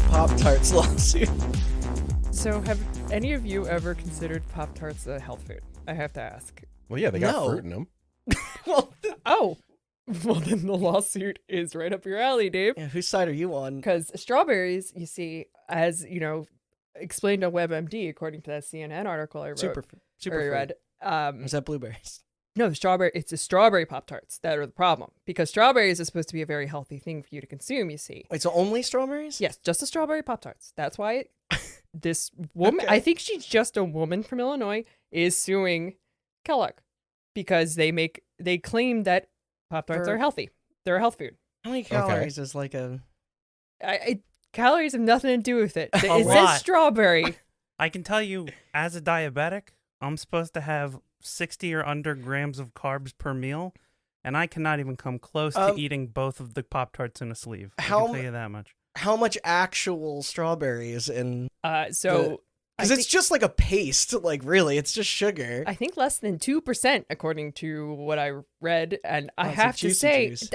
Pop-Tarts lawsuit. So have any of you ever considered Pop-Tarts a health food? I have to ask. Well, yeah, they got No. fruit in them. Well, Oh, well then the lawsuit is right up your alley, Dave. yeah, whose side are you on? Because strawberries, you see, as you know, explained on WebMD, according to that CNN article I wrote Super or read. Is that blueberries? No, it's the strawberry Pop-Tarts that are the problem. Because strawberries is supposed to be a very healthy thing for you to consume, you see. Wait, so only strawberries? Yes, just the strawberry Pop-Tarts. That's why this woman, Okay. I think she's just a woman from Illinois, is suing Kellogg because they claim that Pop-Tarts For- are healthy. They're a health food. How many calories is like a... Calories have nothing to do with it. It lot. says strawberry. I can tell you, as a diabetic, I'm supposed to have 60 or under grams of carbs per meal, and I cannot even come close to eating both of the Pop-Tarts in a sleeve. I how can tell you that much. How much actual strawberry is in... So Because it's just like a paste, like really, it's just sugar. I think less than 2%, according to what I read. And I Oh, it's a have to juicy say, juice.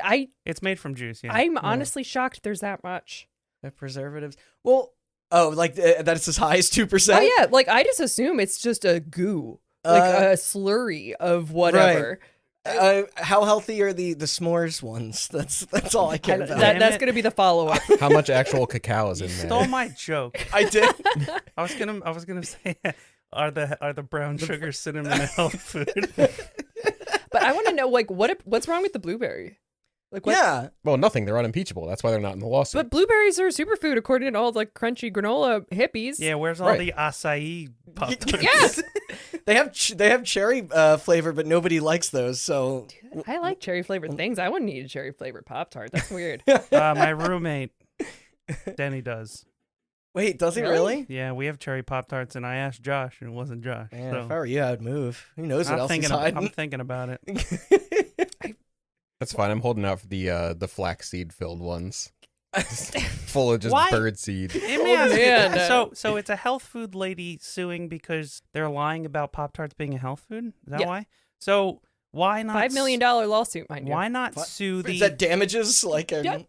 It's made from juice, yeah. I'm honestly shocked there's that much. The preservatives. Well, like that it's as high as 2%? Oh yeah, like I just assume it's just a goo, like a slurry of whatever. How healthy are the s'mores ones? That's all I care about. That's going to be the follow up. How much actual cacao is in there? Stole my joke. I did. I was gonna say, are the brown sugar cinnamon a health food? But I want to know, like, what's wrong with the blueberry? Like, what? Yeah. Well, nothing. They're unimpeachable. That's why they're not in the lawsuit. But blueberries are a superfood, according to all the crunchy granola hippies. Yeah, where's all Right. the acai Pop-Tarts? Yes. They have cherry flavor, but nobody likes those. So I like cherry flavored things. I wouldn't eat a cherry flavored Pop-Tart. That's weird. My roommate, Denny, does. wait, does he Really? really? Yeah, we have cherry Pop-Tarts, and I asked Josh, and it wasn't Josh. Man, so if I were you, I'd move. Who knows what else he's I'm hiding? thinking about it. That's fine. I'm holding out for the flaxseed filled ones. Just full of just Why? bird seed. Let me ask you, man. so it's a health food lady suing because they're lying about Pop-Tarts being a health food? Is that Yeah. why? So why not $5 million lawsuit, mind you. Why not What? sue Is the that damages? Like a... Yep.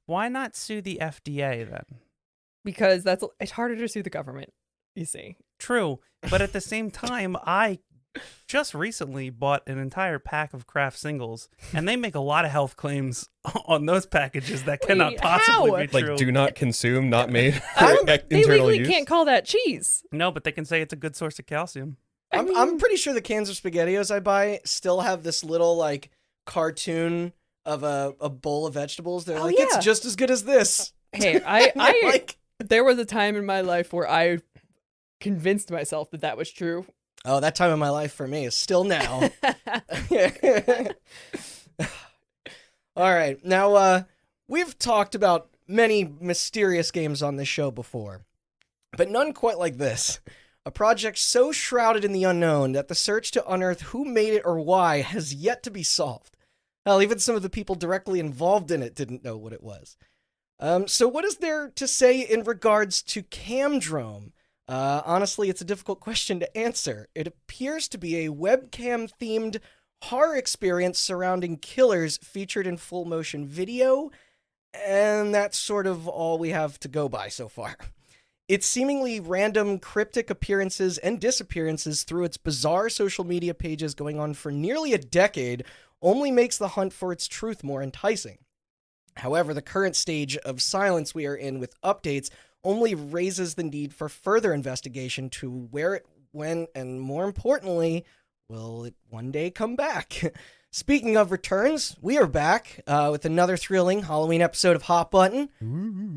Why not sue the FDA then? Because it's harder to sue the government, you see. True, but at the same time, I just recently bought an entire pack of Kraft singles, and they make a lot of health claims on those packages that cannot Wait, possibly how? be true. Like, do not consume, not made I'm- for They internal legally use. can't call that cheese. No, but they can say it's a good source of calcium. I'm pretty sure the cans of SpaghettiOs I buy still have this little like cartoon of a bowl of vegetables. They're Oh, like, yeah. it's just as good as this. Hey, I like, there was a time in my life where I convinced myself that was true. oh, that time in my life for me is still now. All right. Now, we've talked about many mysterious games on this show before, but none quite like this. A project so shrouded in the unknown that the search to unearth who made it or why has yet to be solved. Hell, even some of the people directly involved in it didn't know what it was. So what is there to say in regards to Camdrome? Honestly, it's a difficult question to answer. It appears to be a webcam-themed horror experience surrounding killers featured in full-motion video, and that's sort of all we have to go by so far. Its seemingly random cryptic appearances and disappearances through its bizarre social media pages going on for nearly a decade only makes the hunt for its truth more enticing. However, the current stage of silence we are in with updates only raises the need for further investigation to where it went, and more importantly, will it one day come back? Speaking of returns, we are back with another thrilling Halloween episode of Hot Button.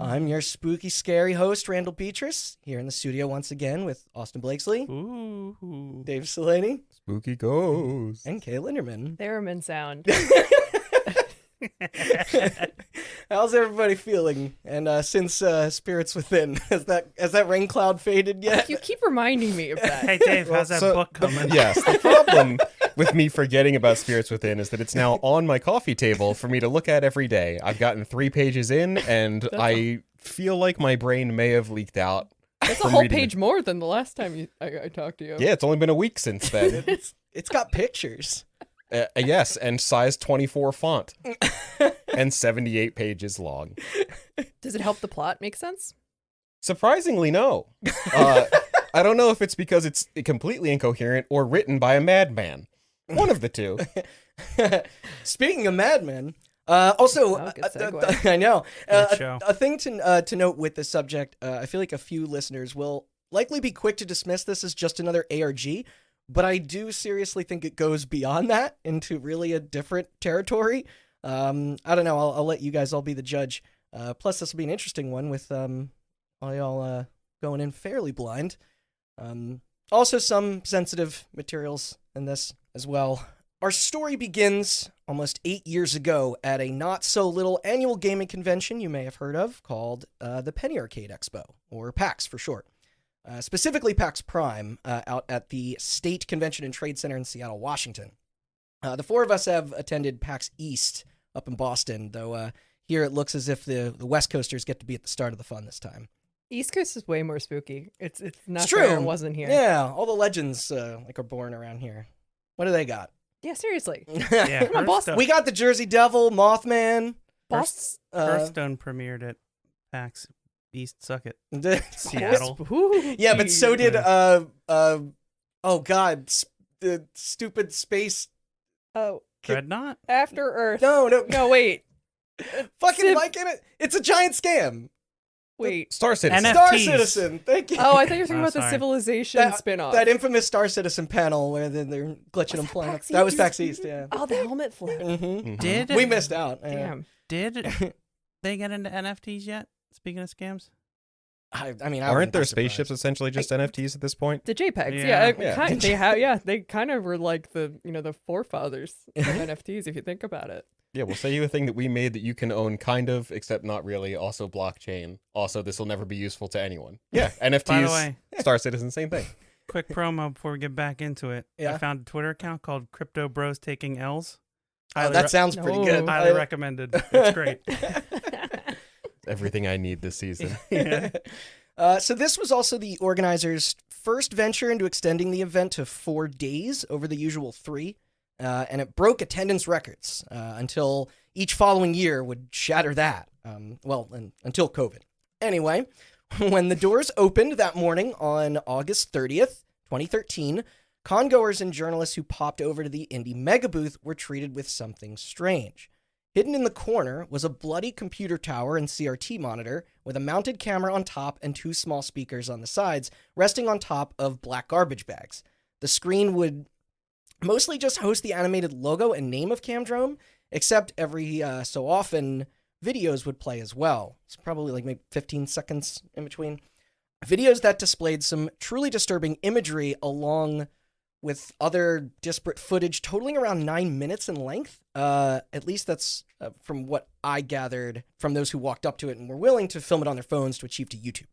I'm your spooky, scary host, Randall Petrus, here in the studio once again with Austin Blakesley, Ooh. Dave Delaney, Spooky ghost. and Kay Linderman. Theremin sound. How's everybody feeling? And since Spirits Within, has that rain cloud faded yet? You keep reminding me of that. Hey, Dave, how's that book coming? Yes, the problem with me forgetting about Spirits Within is that it's now on my coffee table for me to look at every day. I've gotten 3 pages in, and I feel like my brain may have leaked out. That's a from whole reading page more than the last time I talked to you. Yeah, it's only been a week since then. It's got pictures. Yes, and size 24 font. and 78 pages long. Does it help the plot make sense? Surprisingly, no. I don't know if it's because it's completely incoherent or written by a madman. One of the two. Speaking of madmen, also, Oh, good segue. I know. Good show. A thing to note with this subject, I feel like a few listeners will likely be quick to dismiss this as just another ARG, but I do seriously think it goes beyond that into really a different territory. I don't know. I'll let you guys all be the judge. Plus, this will be an interesting one with all y'all going in fairly blind. Also, some sensitive materials in this as well. Our story begins almost 8 years ago at a not-so-little annual gaming convention you may have heard of called the Penny Arcade Expo, or PAX for short. Specifically PAX Prime, out at the State Convention and Trade Center in Seattle, Washington. The four of us have attended PAX East up in Boston, though here it looks as if the West Coasters get to be at the start of the fun this time. East Coast is way more spooky. It's not It's fair true. it wasn't here. Yeah, all the legends are born around here. What do they got? Yeah, seriously. Yeah, Come on, Boston. We got the Jersey Devil, Mothman. Boston. Hearthstone premiered at PAX East. Suck it. Seattle. Yeah, but so did oh god, the stupid space. Oh, Dreadnought? After Earth. No, No, wait. fucking Civ- like it. It's a giant scam. Wait. Star Citizen. NF Star NFTs. Citizen. Thank you. Oh, I thought you were talking Oh, about the sorry. Civilization That- spinoff. That infamous Star Citizen panel where they're glitching Was and that flying. PAX That was East? PAX East, yeah. Oh, the helmet flip. hmm Mhm. Did We missed out. Damn. Did they get into NFTs yet? Speaking of scams, I mean, I Aren't wouldn't their be spaceships surprised. essentially just NFTs at this point? The JPEGs, Yeah. they kind of were like the forefathers of NFTs if you think about it. Yeah, we'll say you a thing that we made that you can own kind of, except not really, also blockchain. Also, this will never be useful to anyone. Yeah, NFTs, by the way, Star Citizen, same thing. quick promo before we get back into it. Yeah. I found a Twitter account called Crypto Bros Taking L's. Oh, that sounds pretty No. good. Highly recommended. It's great. Everything I need this season. Yeah. So this was also the organizers' first venture into extending the event to 4 days over the usual 3, and it broke attendance records until each following year would shatter that. Until COVID. Anyway, when the doors opened that morning on August 30th, 2013, congoers and journalists who popped over to the Indie Mega Booth were treated with something strange. Hidden in the corner was a bloody computer tower and CRT monitor with a mounted camera on top and 2 small speakers on the sides, resting on top of black garbage bags. The screen would mostly just host the animated logo and name of Camdrome, except every so often, videos would play as well. It's probably like maybe 15 seconds in between. Videos that displayed some truly disturbing imagery along with other disparate footage totaling around 9 minutes in length. At least that's from what I gathered from those who walked up to it and were willing to film it on their phones to achieve to YouTube.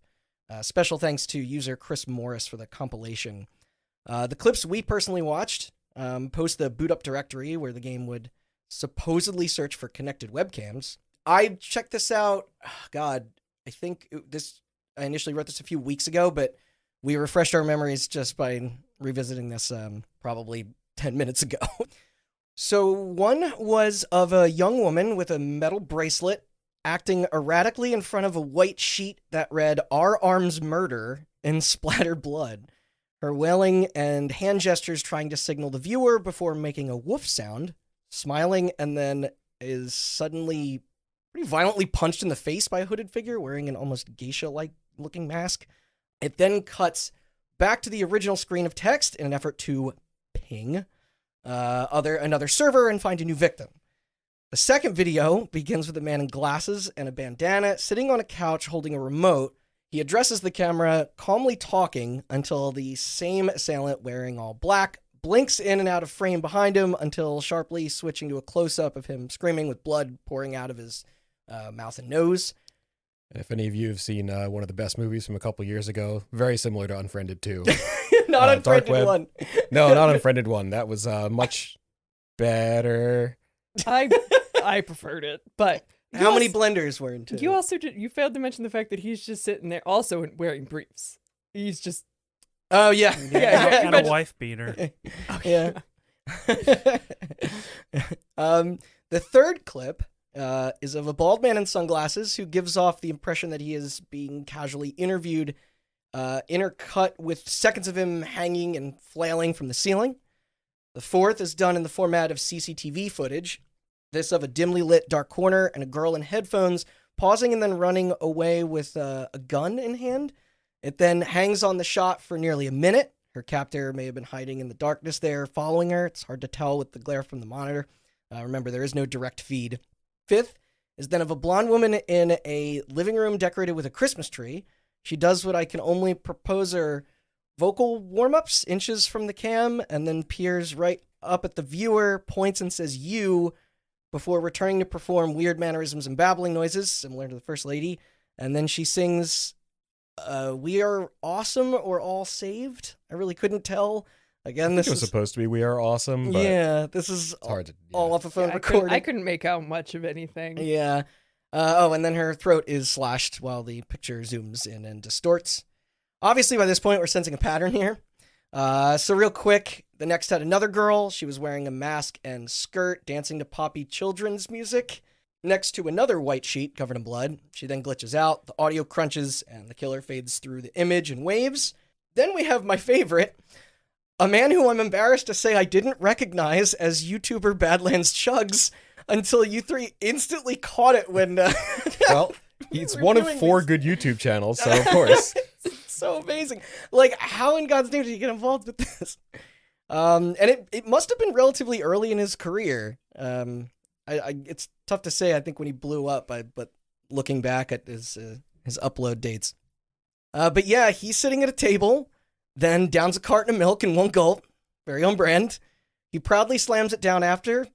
Special thanks to user Chris Morris for the compilation. The clips we personally watched post the boot up directory where the game would supposedly search for connected webcams. I checked this out, I think I initially wrote this a few weeks ago, but we refreshed our memories just by revisiting this probably 10 minutes ago. So one was of a young woman with a metal bracelet acting erratically in front of a white sheet that read "Our Arms Murder" in splattered blood. Her wailing and hand gestures trying to signal the viewer before making a woof sound, smiling, and then is suddenly pretty violently punched in the face by a hooded figure wearing an almost geisha-like looking mask. It then cuts back to the original screen of text in an effort to ping another server and find a new victim. The second video begins with a man in glasses and a bandana sitting on a couch holding a remote. He addresses the camera, calmly talking until the same assailant wearing all black blinks in and out of frame behind him until sharply switching to a close-up of him screaming with blood pouring out of his mouth and nose. If any of you have seen one of the best movies from a couple years ago, very similar to Unfriended 2. Not Dark Unfriended Web. one. No, not Unfriended 1. That was much better. I preferred it, but How many blenders were into you also you failed to mention the fact that he's just sitting there also wearing briefs. He's just Oh, yeah. Yeah, And a wife beater. Yeah. The third clip is of a bald man in sunglasses who gives off the impression that he is being casually interviewed, intercut with seconds of him hanging and flailing from the ceiling. The fourth is done in the format of CCTV footage. This of a dimly lit dark corner and a girl in headphones pausing and then running away with a gun in hand. It then hangs on the shot for nearly a minute. Her captor may have been hiding in the darkness there, following her. It's hard to tell with the glare from the monitor. Remember, there is no direct feed. Fifth is then of a blonde woman in a living room decorated with a Christmas tree. She does what I can only propose are vocal warm-ups, inches from the cam, and then peers right up at the viewer, points and says, "You," before returning to perform weird mannerisms and babbling noises, similar to the First Lady. And then she sings, "We are awesome or all saved." I really couldn't tell. Again, this It was supposed to be "We Are Awesome," but yeah, this is it's hard to. all off a phone Yeah, recording. I couldn't make out much of anything. Yeah. And then her throat is slashed while the picture zooms in and distorts. Obviously, by this point, we're sensing a pattern here. So real quick, the next had another girl. She was wearing a mask and skirt, dancing to poppy children's music. Next to another white sheet covered in blood. She then glitches out, the audio crunches, and the killer fades through the image in waves. Then we have my favorite, a man who I'm embarrassed to say I didn't recognize as YouTuber Badlands Chugs until you three instantly caught it when... Well, it's one of 4 good YouTube channels, so of course. It's so amazing. Like, how in God's name did he get involved with this? And it must have been relatively early in his career. It's tough to say, I think, when he blew up, but looking back at his upload dates. But yeah, he's sitting at a table, then downs a carton of milk in one gulp. Very on brand. He proudly slams it down after,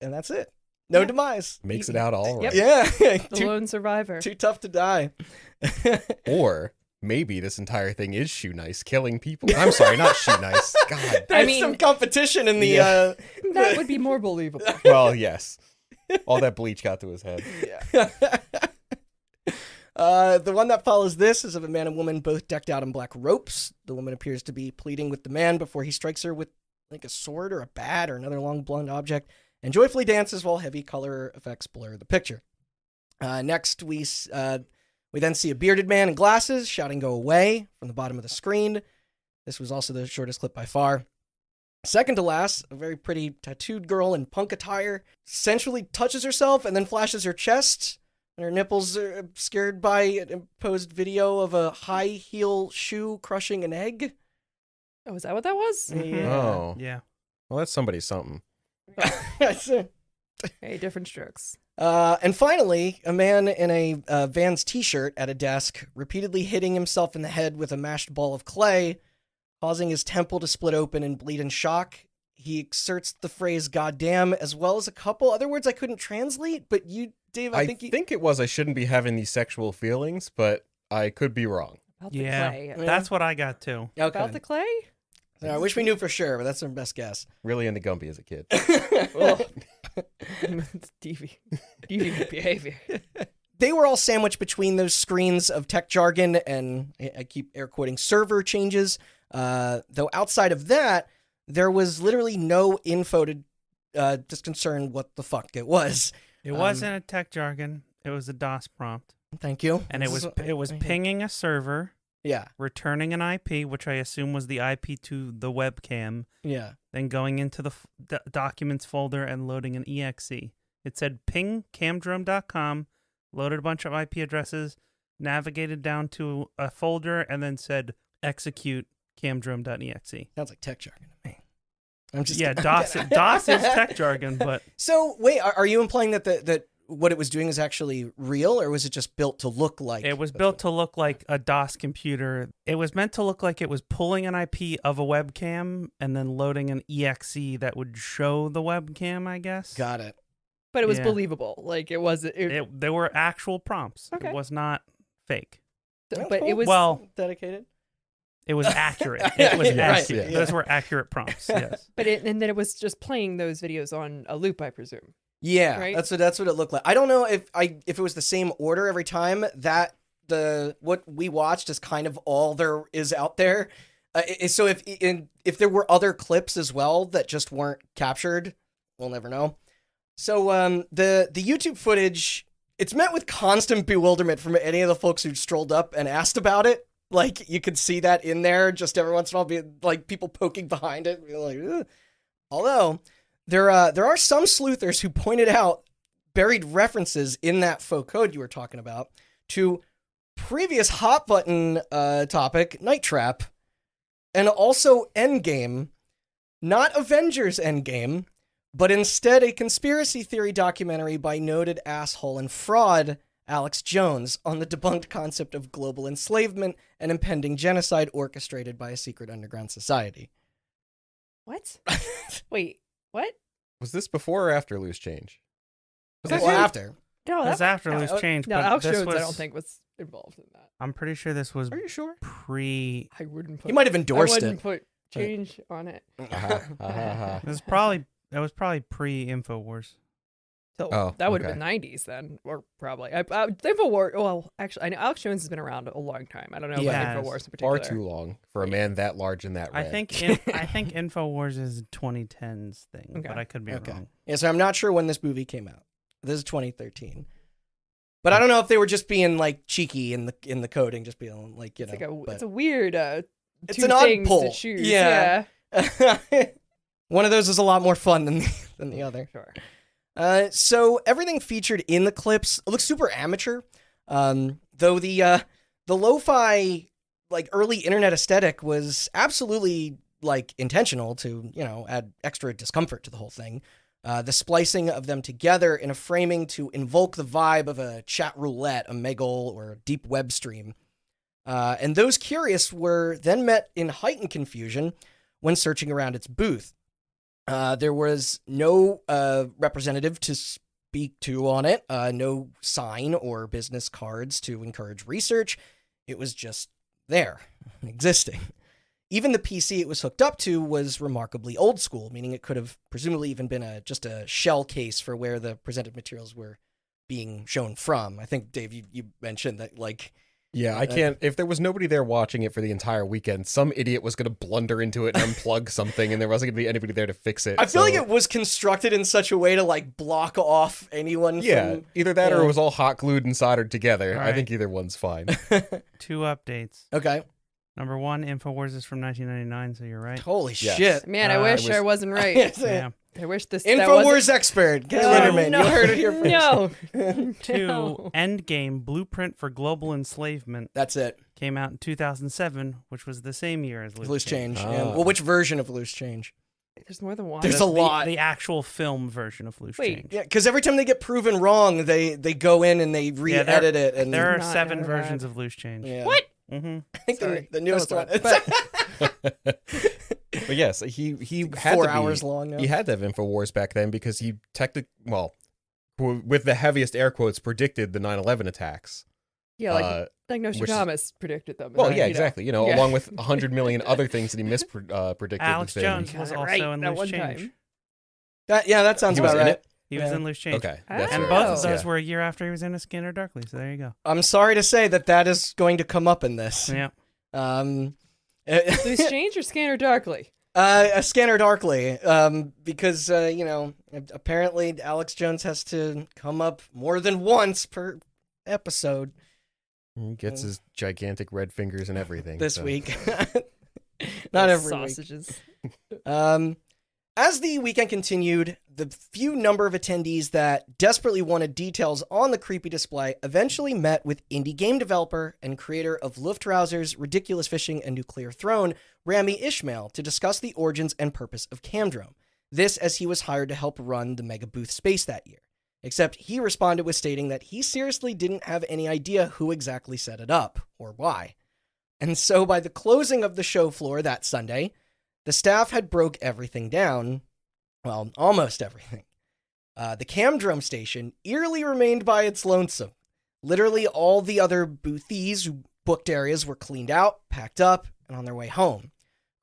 and that's it. No demise. Makes it out all right. Yeah. The lone survivor. Too tough to die. Or maybe this entire thing is Shoe Nice killing people. I'm sorry, not Shoe Nice. God. There's some competition in the... That would be more believable. Well, yes. All that bleach got to his head. Yeah. The one that follows this is of a man and woman both decked out in black ropes. The woman appears to be pleading with the man before he strikes her with like a sword or a bat or another long blunt object, and joyfully dances while heavy color effects blur the picture. Next, we then see a bearded man in glasses shouting "Go away" from the bottom of the screen. This was also the shortest clip by far. Second to last, a very pretty tattooed girl in punk attire sensually touches herself and then flashes her chest, and her nipples are obscured by an imposed video of a high heel shoe crushing an egg. Oh, is that what that was? Yeah. Oh. Yeah. Well, that's somebody's something. Hey, different strokes. And finally, a man in a Vans t-shirt at a desk, repeatedly hitting himself in the head with a mashed ball of clay, causing his temple to split open and bleed in shock. He exerts the phrase "goddamn" as well as a couple other words I couldn't translate, but you, Dave, I think it was I shouldn't be having these sexual feelings, but I could be wrong. About the Yeah. clay. That's what I got too. Okay. About the clay? I wish we knew for sure, but that's our best guess. Really into Gumby as a kid. It's deviant behavior. They were all sandwiched between those screens of tech jargon and, I keep air quoting, server changes. Though outside of that, there was literally no info to disconcern what the fuck it was. It wasn't a tech jargon. It was a DOS prompt, Thank you. and it was pinging a server, Yeah, returning an IP, which I assume was the IP to the webcam, yeah. then going into the documents folder and loading an exe. It said ping camdrome.com, loaded a bunch of IP addresses, navigated down to a folder, and then said execute camdrome.exe. Sounds like tech jargon to me. I'm just DOS is tech jargon, but So wait, are you implying that that what it was doing is actually real, or was it just built to look like? it was built to look like a DOS computer. It was meant to look like it was pulling an IP of a webcam and then loading an exe that would show the webcam, I guess. Got it. But it was Yeah. believable. Like, it was... There were actual prompts. Okay. It was not fake. That's but cool. it was... Well, Dedicated. it was accurate. It was Right, accurate. yeah. Those were accurate prompts, yes. and then it was just playing those videos on a loop, I presume. Yeah, Right? that's what it looked like. I don't know if it was the same order every time. That what we watched is kind of all there is out there. So if there were other clips as well that just weren't captured, we'll never know. So the YouTube footage, it's met with constant bewilderment from any of the folks who strolled up and asked about it. Like, you could see that in there, just every once in a while, be like people poking behind it. You're like, ugh. Although there are some sleuthers who pointed out buried references in that faux code you were talking about to previous hot button topic, Night Trap, and also Endgame, not Avengers Endgame, but instead a conspiracy theory documentary by noted asshole and fraud Alex Jones on the debunked concept of global enslavement and impending genocide orchestrated by a secret underground society. What? Wait, what? Was this before or after Loose Change? Well, after. No, It was after Loose Change, No, but Alex this Jones, was, I don't think was involved in that. I'm pretty sure this was Are you sure? pre. I wouldn't put. He might have endorsed I wouldn't it. put change on it. It was probably pre Infowars. So Oh, that would have okay. been 90s then, or probably. Infowars. Well, actually, I know Alex Jones has been around a long time. I don't know Yeah. about Infowars in particular. Far too long for a man that large and that I red. think Infowars is a 2010s thing, Okay. but I could be wrong. Yeah, so I'm not sure when this movie came out. This is 2013. But I don't know if they were just being like cheeky in the coding, just being like, It's like but it's a weird. it's two an odd things pull. to choose. Yeah. one of those is a lot more fun than the other. Sure. So everything featured in the clips looks super amateur. Though the lo-fi like early internet aesthetic was absolutely like intentional to, add extra discomfort to the whole thing. The splicing of them together in a framing to invoke the vibe of a chat roulette, a Megal, or a deep web stream. And those curious were then met in heightened confusion when searching around its booth. There was no representative to speak to on it, no sign or business cards to encourage research. It was just there, existing. Even the PC it was hooked up to was remarkably old school, meaning it could have presumably even been just a shell case for where the presented materials were being shown from. I think, Dave, you mentioned that, like... Yeah, I can't. If there was nobody there watching it for the entire weekend, some idiot was going to blunder into it and unplug something, and there wasn't going to be anybody there to fix it. I feel like it was constructed in such a way to, like, block off anyone from... Either that or Yeah. it was all hot glued and soldered together. All I right. think either one's fine. 2 updates. Okay. Number 1, Infowars is from 1999, so you're right. Holy Yes. shit. Man, I it wish was- I wasn't right. Yeah. I wish this. Infowars expert, Gary Oh, Linderman. no. You heard it here first. No. 2, No. Endgame Blueprint for Global Enslavement That's it. came out in 2007, which was the same year as Loose Change. Ah. Yeah. Well, which version of Loose Change? There's more than one. There's a lot. The actual film version of Loose Wait, Change. Yeah, because every time they get proven wrong, they go in and they re-edit it. And There are Not 7 know versions that. of Loose Change. yeah. What? Mm-hmm. I think Sorry. the newest That one. was But yes, he had 4 to be, hours long now. He had to have Infowars back then because he with the heaviest air quotes, predicted the 9/11 attacks. Yeah, like which is- Nostradamus predicted them. Well, right? yeah, You know. exactly. Yeah. along with 100 million other things that he mispredicted. Alex within- Jones was Got it also right in that Loose one Change. time. That sounds He was about in right. it? He was Yeah. in Loose Change. Okay, Ah. that's And right. both of Yeah. those were a year after he was in A Scanner Darkly, so there you go. I'm sorry to say that is going to come up in this. Yeah. Loose Change or Scanner Darkly? A Scanner Darkly, because apparently Alex Jones has to come up more than once per episode He gets his gigantic red fingers and everything this so. week. Not Those every week. sausages. As the weekend continued, the few number of attendees that desperately wanted details on the creepy display eventually met with indie game developer and creator of Luftrausers, Ridiculous Fishing, and Nuclear Throne, Rami Ishmael, to discuss the origins and purpose of Camdrome. This as he was hired to help run the Mega Booth space that year. Except he responded with stating that he seriously didn't have any idea who exactly set it up, or why. And so by the closing of the show floor that Sunday, the staff had broke everything down. Well, almost everything. The Camdrome station eerily remained by its lonesome. Literally all the other boothies who booked areas were cleaned out, packed up, and on their way home.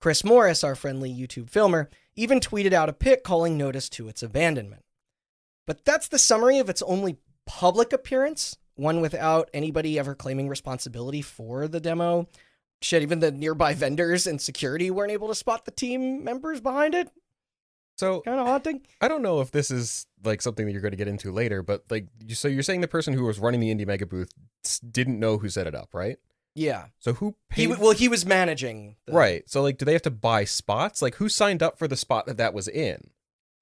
Chris Morris, our friendly YouTube filmer, even tweeted out a pic calling notice to its abandonment. But that's the summary of its only public appearance, one without anybody ever claiming responsibility for the demo. Shit, even the nearby vendors and security weren't able to spot the team members behind it. So Kind of haunting. I don't know if this is like something that you're going to get into later, but like, so you're saying the person who was running the Indie Mega booth didn't know who set it up, right? Yeah. So who paid? He was managing. Right. So like, do they have to buy spots? Like, who signed up for the spot that was in?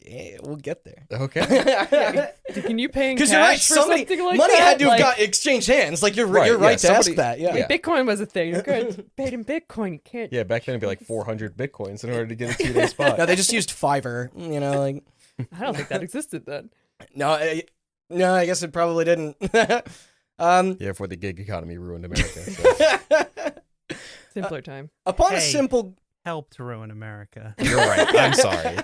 Yeah, we'll get there. Okay. Can you pay in Because cash you're right. for Somebody something like money that? had to have Like, got exchanged hands. Like you're Right, you're yeah, right to ask somebody- that. Yeah. yeah. Bitcoin was a thing. You could paid in Bitcoin. You can't. Yeah, back then it'd be like 400 bitcoins in order to get a 2-day spot. No, they just used Fiverr. Like I don't think that existed then. no, I guess it probably didn't. Yeah, before the gig economy ruined America. So. Simpler time. Upon a Hey. simple Helped ruin America. You're right. I'm sorry.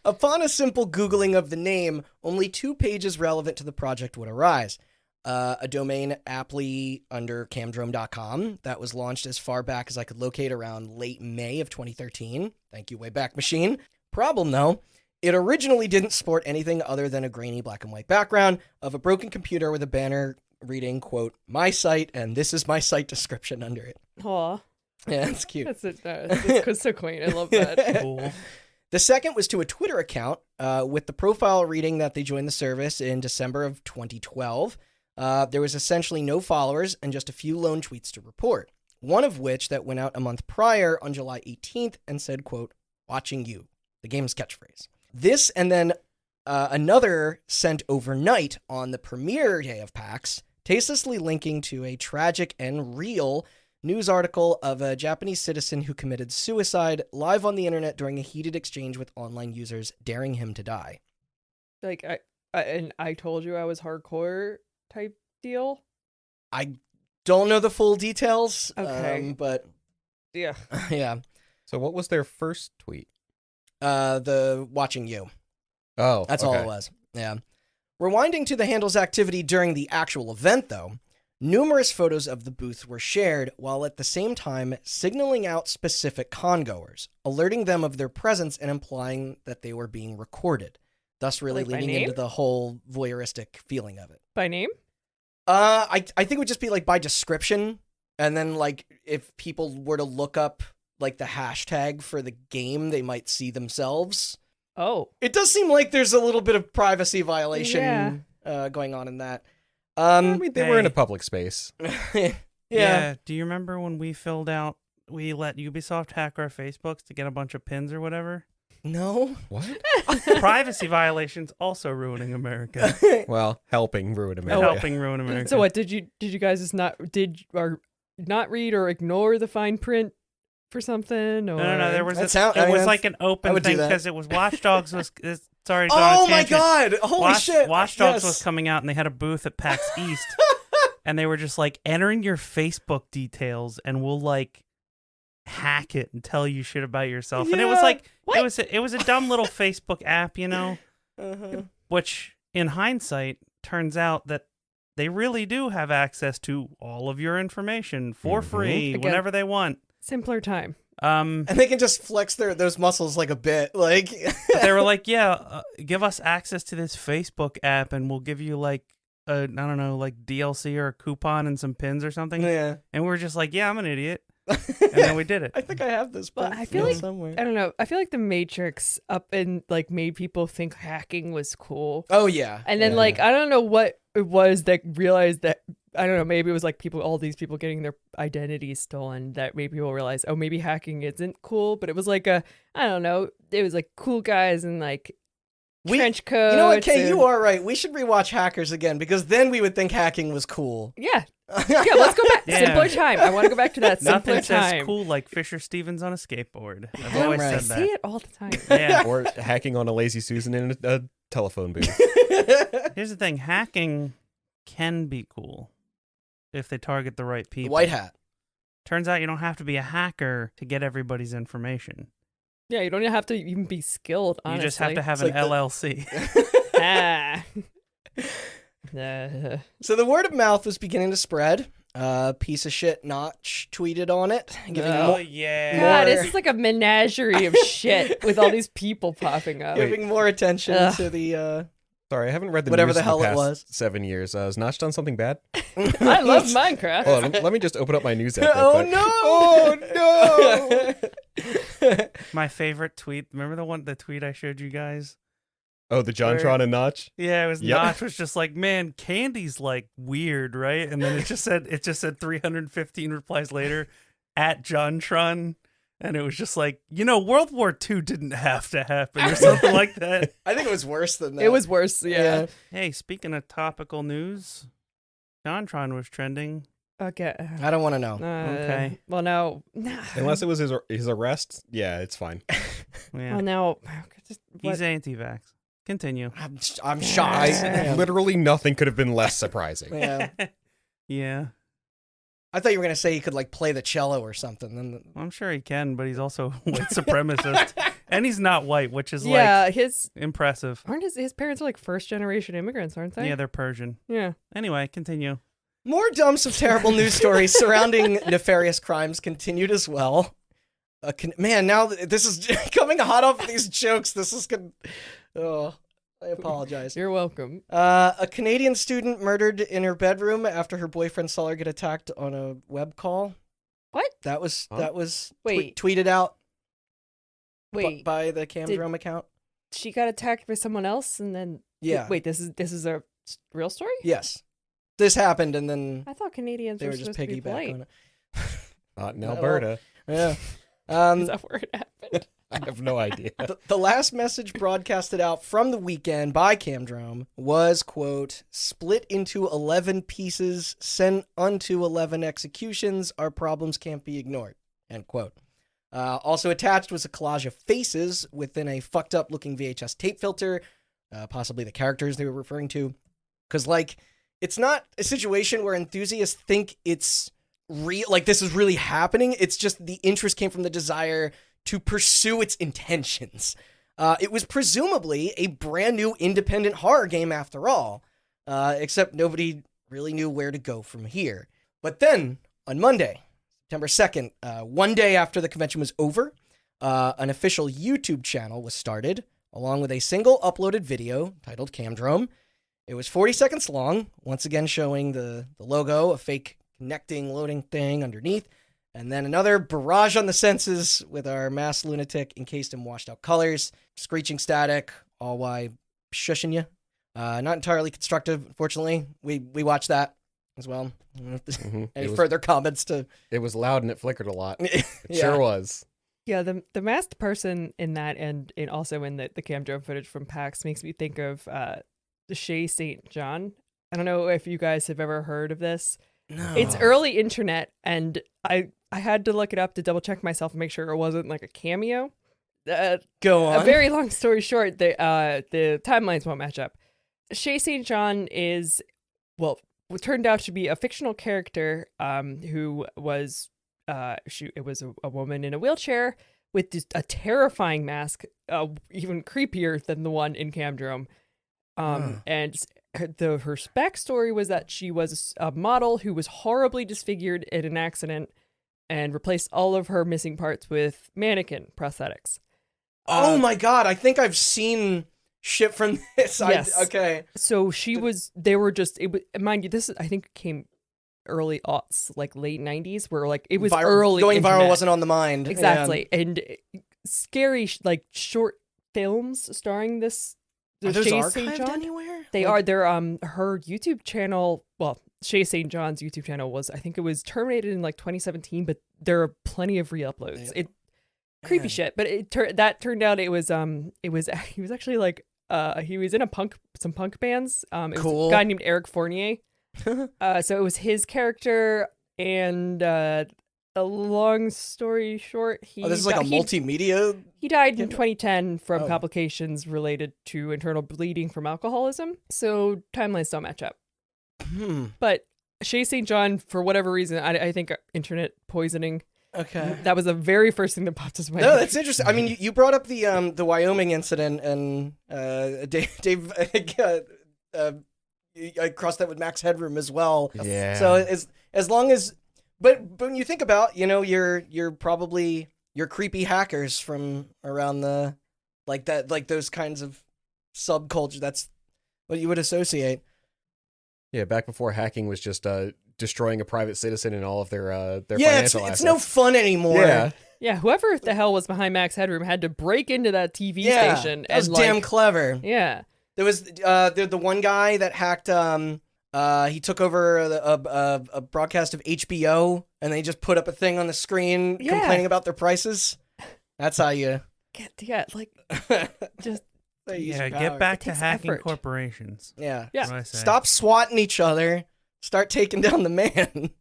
Upon a simple Googling of the name, only 2 pages relevant to the project would arise. A domain aptly under camdrome.com that was launched as far back as I could locate around late May of 2013. Thank you, Wayback Machine. Problem, though, it originally didn't sport anything other than a grainy black and white background of a broken computer with a banner reading, quote, "My site," and this is my site description under it. Aw, Yeah, that's cute. that's so quaint. I love that. Cool. The second was to a Twitter account with the profile reading that they joined the service in December of 2012. There was essentially no followers and just a few lone tweets to report, one of which that went out a month prior on July 18th and said, quote, "Watching you," the game's catchphrase. This and then another sent overnight on the premiere day of PAX, tastelessly linking to a tragic and real news article of a Japanese citizen who committed suicide live on the internet during a heated exchange with online users, daring him to die. Like I told you I was hardcore type deal. I don't know the full details, Okay. but Yeah. yeah, So what was their first tweet? the "watching you." Oh, That's all okay. it was. Yeah. Rewinding to the handle's activity during the actual event, though, numerous photos of the booth were shared while at the same time signaling out specific congoers, alerting them of their presence and implying that they were being recorded, thus really Like by leaning name? into the whole voyeuristic feeling of it. By name? I think it would just be like by description, and then like if people were to look up like the hashtag for the game, they might see themselves. Oh. It does seem like there's a little bit of privacy violation going on in that. I mean, they were in a Hey. public space. Yeah. Do you remember when we let Ubisoft hack our Facebooks to get a bunch of pins or whatever? No. What? Privacy violations also ruining America. Well, helping ruin Oh, America. Helping ruin America. So what did you guys just not not read or ignore the fine print for something? Or... No. There was That sound- I it mean, was that's- like an I open would do thing that. because it was Watch Dogs was sorry. to go on a Oh my tangent. god! Holy shit! Watch Dogs Yes. was coming out and they had a booth at PAX East, and they were just like entering your Facebook details and we'll like hack it and tell you shit about yourself. And it was Yeah. like What? it was a dumb little Facebook app, you know, Uh-huh. which in hindsight turns out that they really do have access to all of your information for Mhm. free Again. whenever they want. Simpler time. And they can just flex those muscles like a bit, like. But they were like, yeah, give us access to this Facebook app and we'll give you like I don't know, like DLC or a coupon and some pins or something. Yeah. And we were just like, yeah, I'm an idiot. And then we did it. I think I have this. But book I feel like- somewhere. I don't know. I feel like the Matrix up and like made people think hacking was cool. Oh yeah. And then Yeah. like I don't know what it was that realized that I don't know, maybe it was like all these people getting their identities stolen that made people realize, oh, maybe hacking isn't cool. But it was like I don't know, it was like cool guys and like trench coats. You know what, Kay? and- You are right. We should rewatch Hackers again because then we would think hacking was cool. Yeah. Yeah, let's go back. Yeah. Simpler time. I want to go back to that simpler Nothing says time. cool like Fisher Stevens on a skateboard. I've Damn always right. I said see that. it all the time. Yeah. Or hacking on a lazy Susan in a telephone booth. Here's the thing: hacking can be cool if they target the right The people. white hat. Turns out you don't have to be a hacker to get everybody's information. Yeah, you don't have to even be skilled, honestly. You just have to have It's an like LLC. Ah. So the word of mouth was beginning to spread. Piece of shit Notch tweeted on it, giving, Oh, more, yeah. God, More- this is like a menagerie of shit with all these people popping up. giving more attention Ugh. to the Sorry, I haven't read the Whatever news the in hell it past was. 7 years. Has Notch done something bad? I love Minecraft. Hold on, let me just open up my news app. Oh real quick. no! Oh no! My favorite tweet. Remember the tweet I showed you guys? Oh, the JonTron and Notch? Yeah, it was Yep. Notch was just like, man, candy's like weird, right? And then it just said 315 replies later at JonTron. And it was just like, World War II didn't have to happen or something like that. I think it was worse than that. It was worse. Yeah. Hey, speaking of topical news, JonTron was trending. Okay. I don't want to know. Okay. Well, now. Unless it was his arrest, yeah, it's fine. Yeah. Well, now. He's anti-vax. Continue. I'm shocked. Yeah. Literally nothing could have been less surprising. Yeah. Yeah. I thought you were gonna say he could like play the cello or something. Then I'm sure he can, but he's also a white supremacist. And he's not white, which is Yeah, his impressive. aren't his parents are like first generation immigrants, aren't they? Yeah, they're Persian. Yeah. Anyway, continue. more dumps of terrible news stories surrounding nefarious crimes continued as well. Man, now this is coming hot off of these jokes. This is good. Oh, I apologize. You're welcome. A Canadian student murdered in her bedroom after her boyfriend saw her get attacked on a web call. What? That was Wait. tweeted out Wait, by the Camdrome account. she got attacked by someone else, and then Yeah. Wait, this is a real story? Yes. This happened, and then I thought Canadians they were were just supposed to be piggyback polite. on it. Not in Well, Alberta. Yeah. Is that where it happened? I have no idea. The last message broadcasted out from the weekend by Camdrome was, quote, split into 11 pieces, sent unto 11 executions. Our problems can't be ignored, end quote. Also attached was a collage of faces within a fucked up looking VHS tape filter, possibly the characters they were referring to. Because, like, it's not a situation where enthusiasts think it's real, like this is really happening. It's just the interest came from the desire to pursue its intentions. It was presumably a brand new independent horror game after all, except nobody really knew where to go from here. But then, on Monday, September 2nd, one day after the convention was over, an official YouTube channel was started, along with a single uploaded video titled Camdrome. It was 40 seconds long, once again showing the logo, a fake connecting loading thing underneath, and then another barrage on the senses with our mass lunatic encased in washed out colors, screeching static, all while shushing you. Not entirely constructive, unfortunately. We watched that as well. Any further comments to... It was loud and it flickered a lot. It Yeah. sure was. Yeah, the masked person in that and also in the Camdrome footage from PAX makes me think of Shay St. John. I don't know if you guys have ever heard of this. No. It's early internet, and I had to look it up to double check myself and make sure it wasn't like a cameo. Go on. A very long story short, the timelines won't match up. Shay St. John is, well, what turned out to be a fictional character who was it was a woman in a wheelchair with just a terrifying mask, even creepier than the one in Camdrome. And her backstory was that she was a model who was horribly disfigured in an accident and replaced all of her missing parts with mannequin prosthetics. Oh my god, I think I've seen shit from this. Yes. Okay. So they were just, mind you, this I think came early aughts, like late 90s, where like it was early going internet. viral wasn't on the mind. Exactly. And scary like short films starring this. Are those Shay St. archived John? anywhere? They're her YouTube channel, well, Shay St. John's YouTube channel was, I think it was terminated in like 2017, but there are plenty of re-uploads. Creepy shit, but that turned out it was he was actually like he was in some punk bands. It was Cool. a guy named Eric Fournier. So it was his character, and a long story short, this is like a multimedia. he died in 2010 from Oh. complications related to internal bleeding from alcoholism. So timelines don't match up. But Shay St. John, for whatever reason, I think internet poisoning. Okay. That was the very first thing that popped into my No, head. that's interesting. I mean, you brought up the Wyoming incident, and Dave I crossed that with Max Headroom as well. Yeah. So as long as, but when you think about, you're probably your creepy hackers from around the like those kinds of subculture. That's what you would associate. Yeah, back before hacking was just destroying a private citizen and all of their Yeah, financial assets. it's no fun anymore. Yeah. Yeah, whoever the hell was behind Max Headroom had to break into that TV Yeah, station. that was and damn clever. Yeah. There was the one guy that hacked. He took over a broadcast of HBO, and they just put up a thing on the screen complaining about their prices. That's how you. Just get back to takes hacking effort. corporations. Yeah. Yeah. That's what I say. Stop swatting each other. Start taking down the man.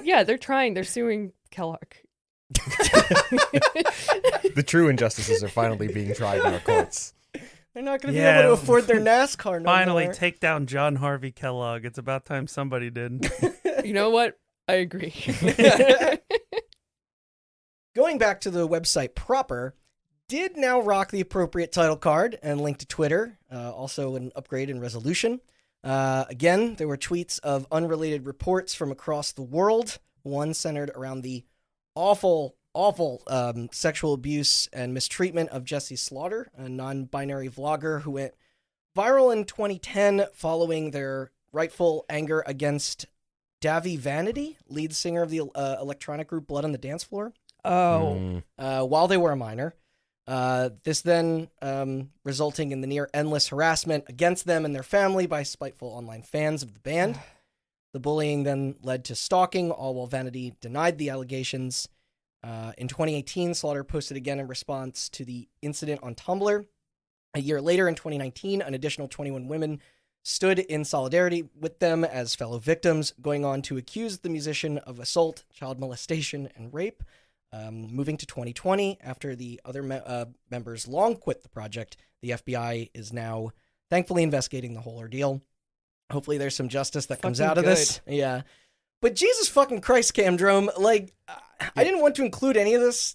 yeah, they're trying. They're suing Kellogg. The true injustices are finally being tried in our courts. They're not going to be able to afford their NASCAR no Finally, more. take down John Harvey Kellogg. It's about time somebody did. You know what? I agree. Going back to the website proper, did now rock the appropriate title card and link to Twitter, also an upgrade in resolution. Again, there were tweets of unrelated reports from across the world, one centered around the awful sexual abuse and mistreatment of Jessie Slaughter, a non-binary vlogger who went viral in 2010 following their rightful anger against Davy Vanity, lead singer of the electronic group Blood on the Dance Floor. Oh. While they were a minor. This then resulting in the near endless harassment against them and their family by spiteful online fans of the band. The bullying then led to stalking, all while Vanity denied the allegations. In 2018, Slaughter posted again in response to the incident on Tumblr. A year later, in 2019, an additional 21 women stood in solidarity with them as fellow victims, going on to accuse the musician of assault, child molestation, and rape. Moving to 2020, after the other members long quit the project, the FBI is now thankfully investigating the whole ordeal. Hopefully there's some justice that comes out of this. Yeah. But Jesus fucking Christ, Camdrome, like, I didn't want to include any of this,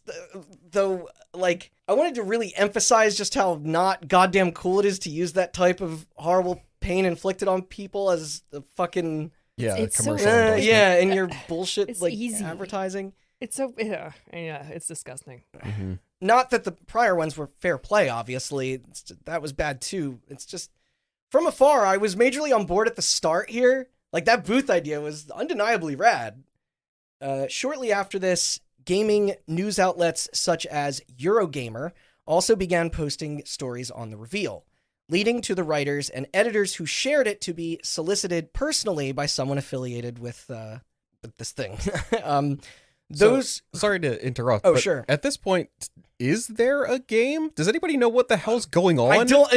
though, like, I wanted to really emphasize just how not goddamn cool it is to use that type of horrible pain inflicted on people as the fucking... Yeah, It's so- commercial endorsement. yeah, in your bullshit, It's like, easy. advertising. It's so it's disgusting. Mhm. Not that the prior ones were fair play, obviously. That was bad too. It's just, from afar, I was majorly on board at the start here. Like, that booth idea was undeniably rad. Shortly after this, gaming news outlets such as Eurogamer also began posting stories on the reveal, leading to the writers and editors who shared it to be solicited personally by someone affiliated with this thing. Sorry to interrupt. Oh, but sure. At this point, is there a game? Does anybody know what the hell's going on? I don't...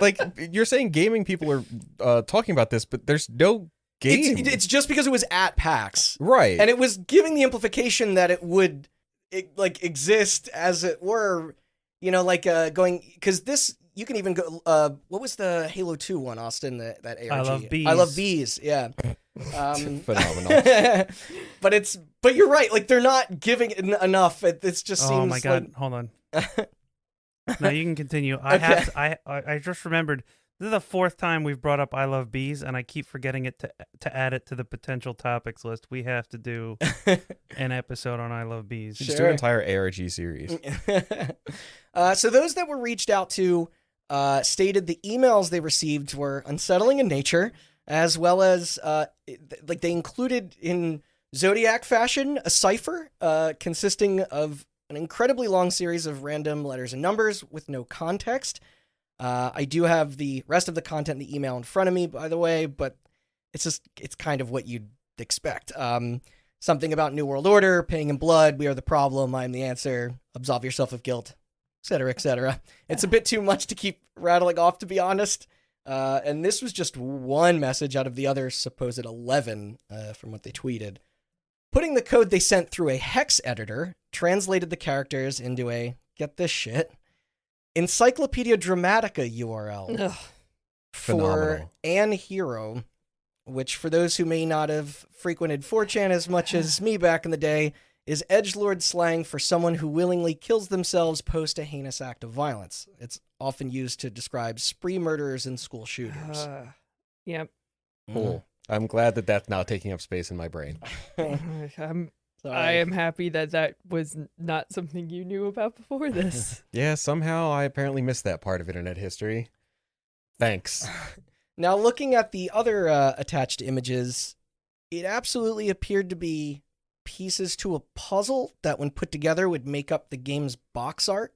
Like, you're saying gaming people are talking about this, but there's no game. It's just because it was at PAX. Right. And it was giving the implication that it would, exist as it were, going, because this, you can even go, what was the Halo 2 one, Austin, that ARG? I Love Bees. I Love Bees, yeah. Phenomenal. But you're right, like, they're not giving it enough. It just seems Oh my god! like... Hold on. No, you can continue. Okay. I just remembered. This is the fourth time we've brought up I Love Bees, and I keep forgetting it to add it to the potential topics list. We have to do an episode on I Love Bees. Just do an entire ARG series. So those that were reached out to stated the emails they received were unsettling in nature, as well as they included in Zodiac fashion a cipher consisting of an incredibly long series of random letters and numbers with no context. I do have the rest of the content in the email in front of me, by the way, but it's kind of what you'd expect. Something about New World Order, paying in blood, we are the problem, I am the answer, absolve yourself of guilt, etc., etc. It's a bit too much to keep rattling off, to be honest. And this was just one message out of the other supposed 11 from what they tweeted. Putting the code they sent through a hex editor translated the characters into a, get this shit, Encyclopedia Dramatica URL Ugh. for Phenomenal. an hero, which for those who may not have frequented 4chan as much as me back in the day, is edgelord slang for someone who willingly kills themselves post a heinous act of violence. It's often used to describe spree murderers and school shooters. Yep. Cool. I'm glad that that's now taking up space in my brain. I am happy that was not something you knew about before this. Yeah, somehow I apparently missed that part of internet history. Thanks. Now, looking at the other attached images, it absolutely appeared to be pieces to a puzzle that, when put together, would make up the game's box art.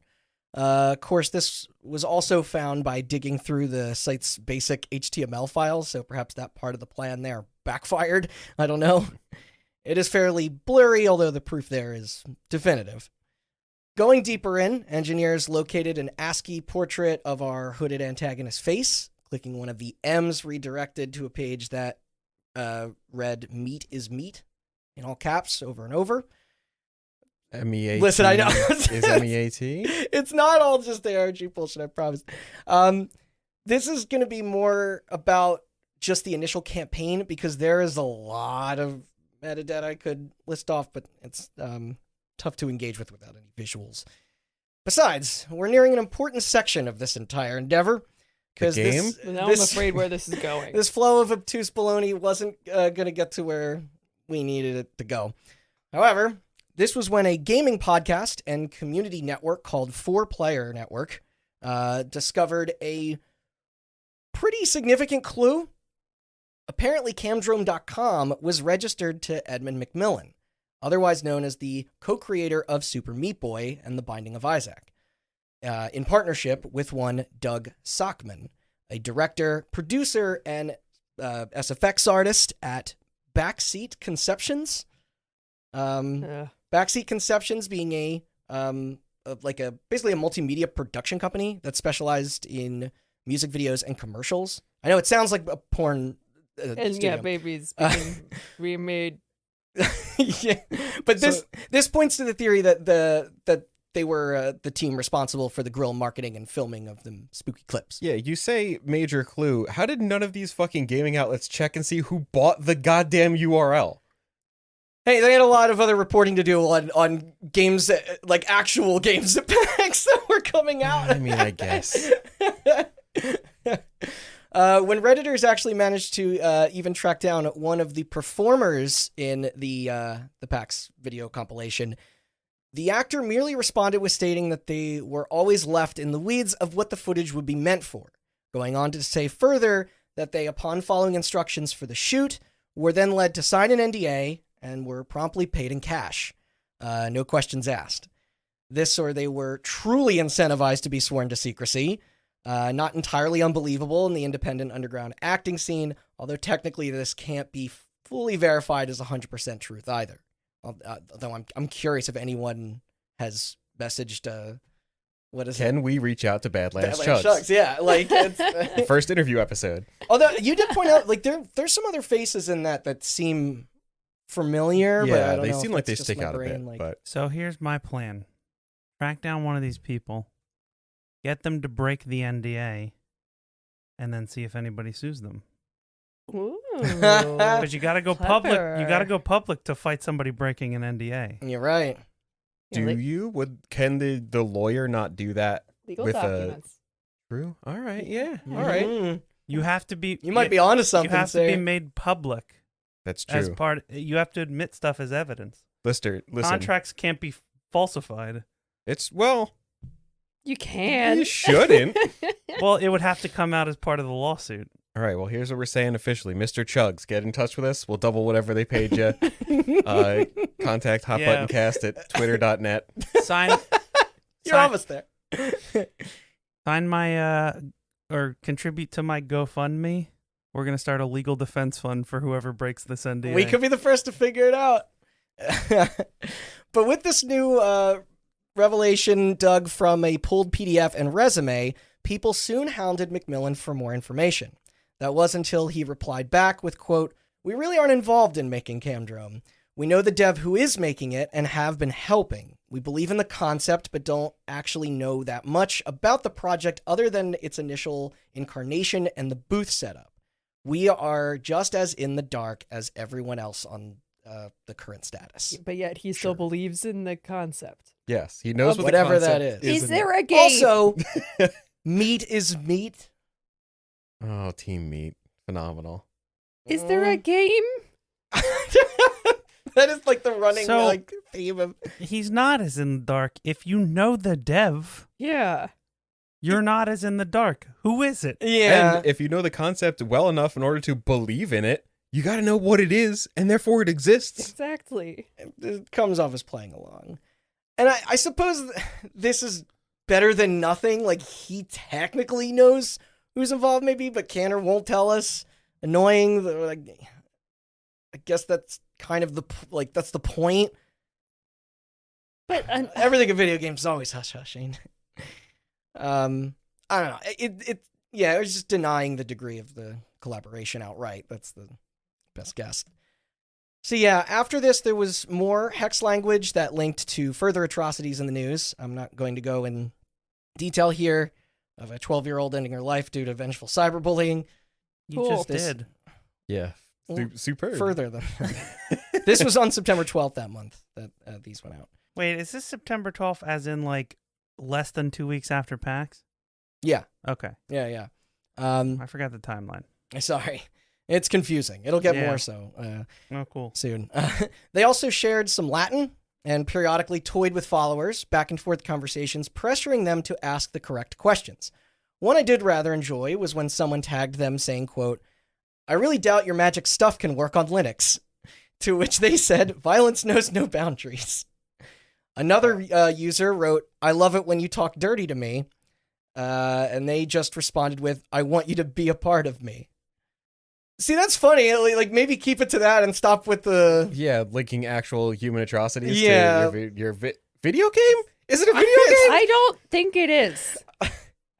Of course, this was also found by digging through the site's basic HTML files, so perhaps that part of the plan there backfired. I don't know. It is fairly blurry, although the proof there is definitive. Going deeper in, engineers located an ASCII portrait of our hooded antagonist's face. Clicking one of the M's redirected to a page that read "Meat is meat" in all caps over and over. MEAT. Listen, I know. Is MEAT? It's not all just ARG bullshit, I promise. This is going to be more about just the initial campaign, because there is a lot of metadata I could list off, but it's tough to engage with without any visuals. Besides, we're nearing an important section of this entire endeavor. Because The game? Now I'm afraid where this is going. this flow of obtuse baloney wasn't going to get to where we needed it to go. However, this was when a gaming podcast and community network called 4 Player Network discovered a pretty significant clue. Apparently, Camdrome.com was registered to Edmund McMillen, otherwise known as the co-creator of Super Meat Boy and The Binding of Isaac, in partnership with one Doug Sockman, a director, producer, and SFX artist at Backseat Conceptions. Backseat Conceptions being basically a multimedia production company that specialized in music videos and commercials. I know it sounds like a porn and studio. yeah, babies being remade. Yeah, but this points to the theory that they were the team responsible for the guerrilla marketing and filming of the spooky clips. Yeah, you say major clue. How did none of these fucking gaming outlets check and see who bought the goddamn URL? Hey, they had a lot of other reporting to do on games, like actual games at PAX that were coming out. I mean, I guess. When Redditors actually managed to even track down one of the performers in the PAX video compilation, the actor merely responded with stating that they were always left in the weeds of what the footage would be meant for, going on to say further that they, upon following instructions for the shoot, were then led to sign an NDA and were promptly paid in cash. No questions asked. This, or they were truly incentivized to be sworn to secrecy. Not entirely unbelievable in the independent underground acting scene, although technically this can't be fully verified as 100% truth either. Although I'm curious if anyone has messaged, what is Can it? we reach out to Badlands Badlands Chugs? Yeah, like it's... First interview episode. Although you did point out, like there's some other faces in that seem familiar, but I Yeah, don't they know seem if like they it's just stick my out a brain, bit, like... but So here's my plan. Track down one of these people, get them to break the NDA, and then see if anybody sues them. Ooh, But you gotta go public. You gotta clever. go public to fight somebody breaking an NDA. You're right. Yeah, like can the lawyer not do that? legal with a- documents. True. All right. Yeah. All right. Mhm. You have to be. You might be onto You something, have to sir. be made public That's as true. part. You have to admit stuff as evidence. Listen. Contracts can't be falsified. It's You can. you shouldn't. Well, it would have to come out as part of the lawsuit. All right. Well, here's what we're saying officially. Mr. Chugs, get in touch with us. We'll double whatever they paid you. Contact hotbuttoncast at twitter.net. Sign. You're sign, almost there. sign my or contribute to my GoFundMe. We're gonna start a legal defense fund for whoever breaks this NDA. We could be the first to figure it out. But with this new revelation dug from a pulled PDF and resume, people soon hounded McMillan for more information. That was until he replied back with, quote, "We really aren't involved in making Camdrome. We know the dev who is making it and have been helping. We believe in the concept, but don't actually know that much about the project other than its initial incarnation and the booth setup. We are just as in the dark as everyone else on the current status." But yet he still Sure. believes in the concept. Yes, he knows what Whatever the that concept is. Is in- there a game? Also, meat is meat. Oh, Team Meat, phenomenal. Is there a game? That is like the running So- theme of... He's not as in the dark. If you know the dev, Yeah. You're not as in the dark. Who is it? Yeah. And if you know the concept well enough in order to believe in it, you got to know what it is, and therefore it exists. Exactly. It comes off as playing along. And I suppose this is better than nothing. Like, he technically knows who's involved, maybe, but Canner won't tell us. Annoying. Like, I guess that's kind of that's the point. But Everything in video games is always hush-hushing. I don't know. It was just denying the degree of the collaboration outright. That's the best guess. So yeah, after this, there was more hex language that linked to further atrocities in the news. I'm not going to go in detail here of a 12-year-old ending her life due to vengeful cyberbullying. You Cool. just did. Yeah. Superb. Further than this was on September 12th that month that these went out. Wait, is this September 12th as in like less than 2 weeks after PAX? Yeah, Okay. yeah. I forgot the timeline. Sorry, it's confusing. It'll get Yeah. more so. Oh, cool. Soon. They also shared some Latin and periodically toyed with followers, back and forth conversations, pressuring them to ask the correct questions. One I did rather enjoy was when someone tagged them saying, quote, "I really doubt your magic stuff can work on Linux." To which they said, "Violence knows no boundaries." Another user wrote, "I love it when you talk dirty to me." And they just responded with, "I want you to be a part of me." See, that's funny. Like, maybe keep it to that and stop with the... Yeah, linking actual human atrocities Yeah. to your video game? Is it a video game? I don't think it is.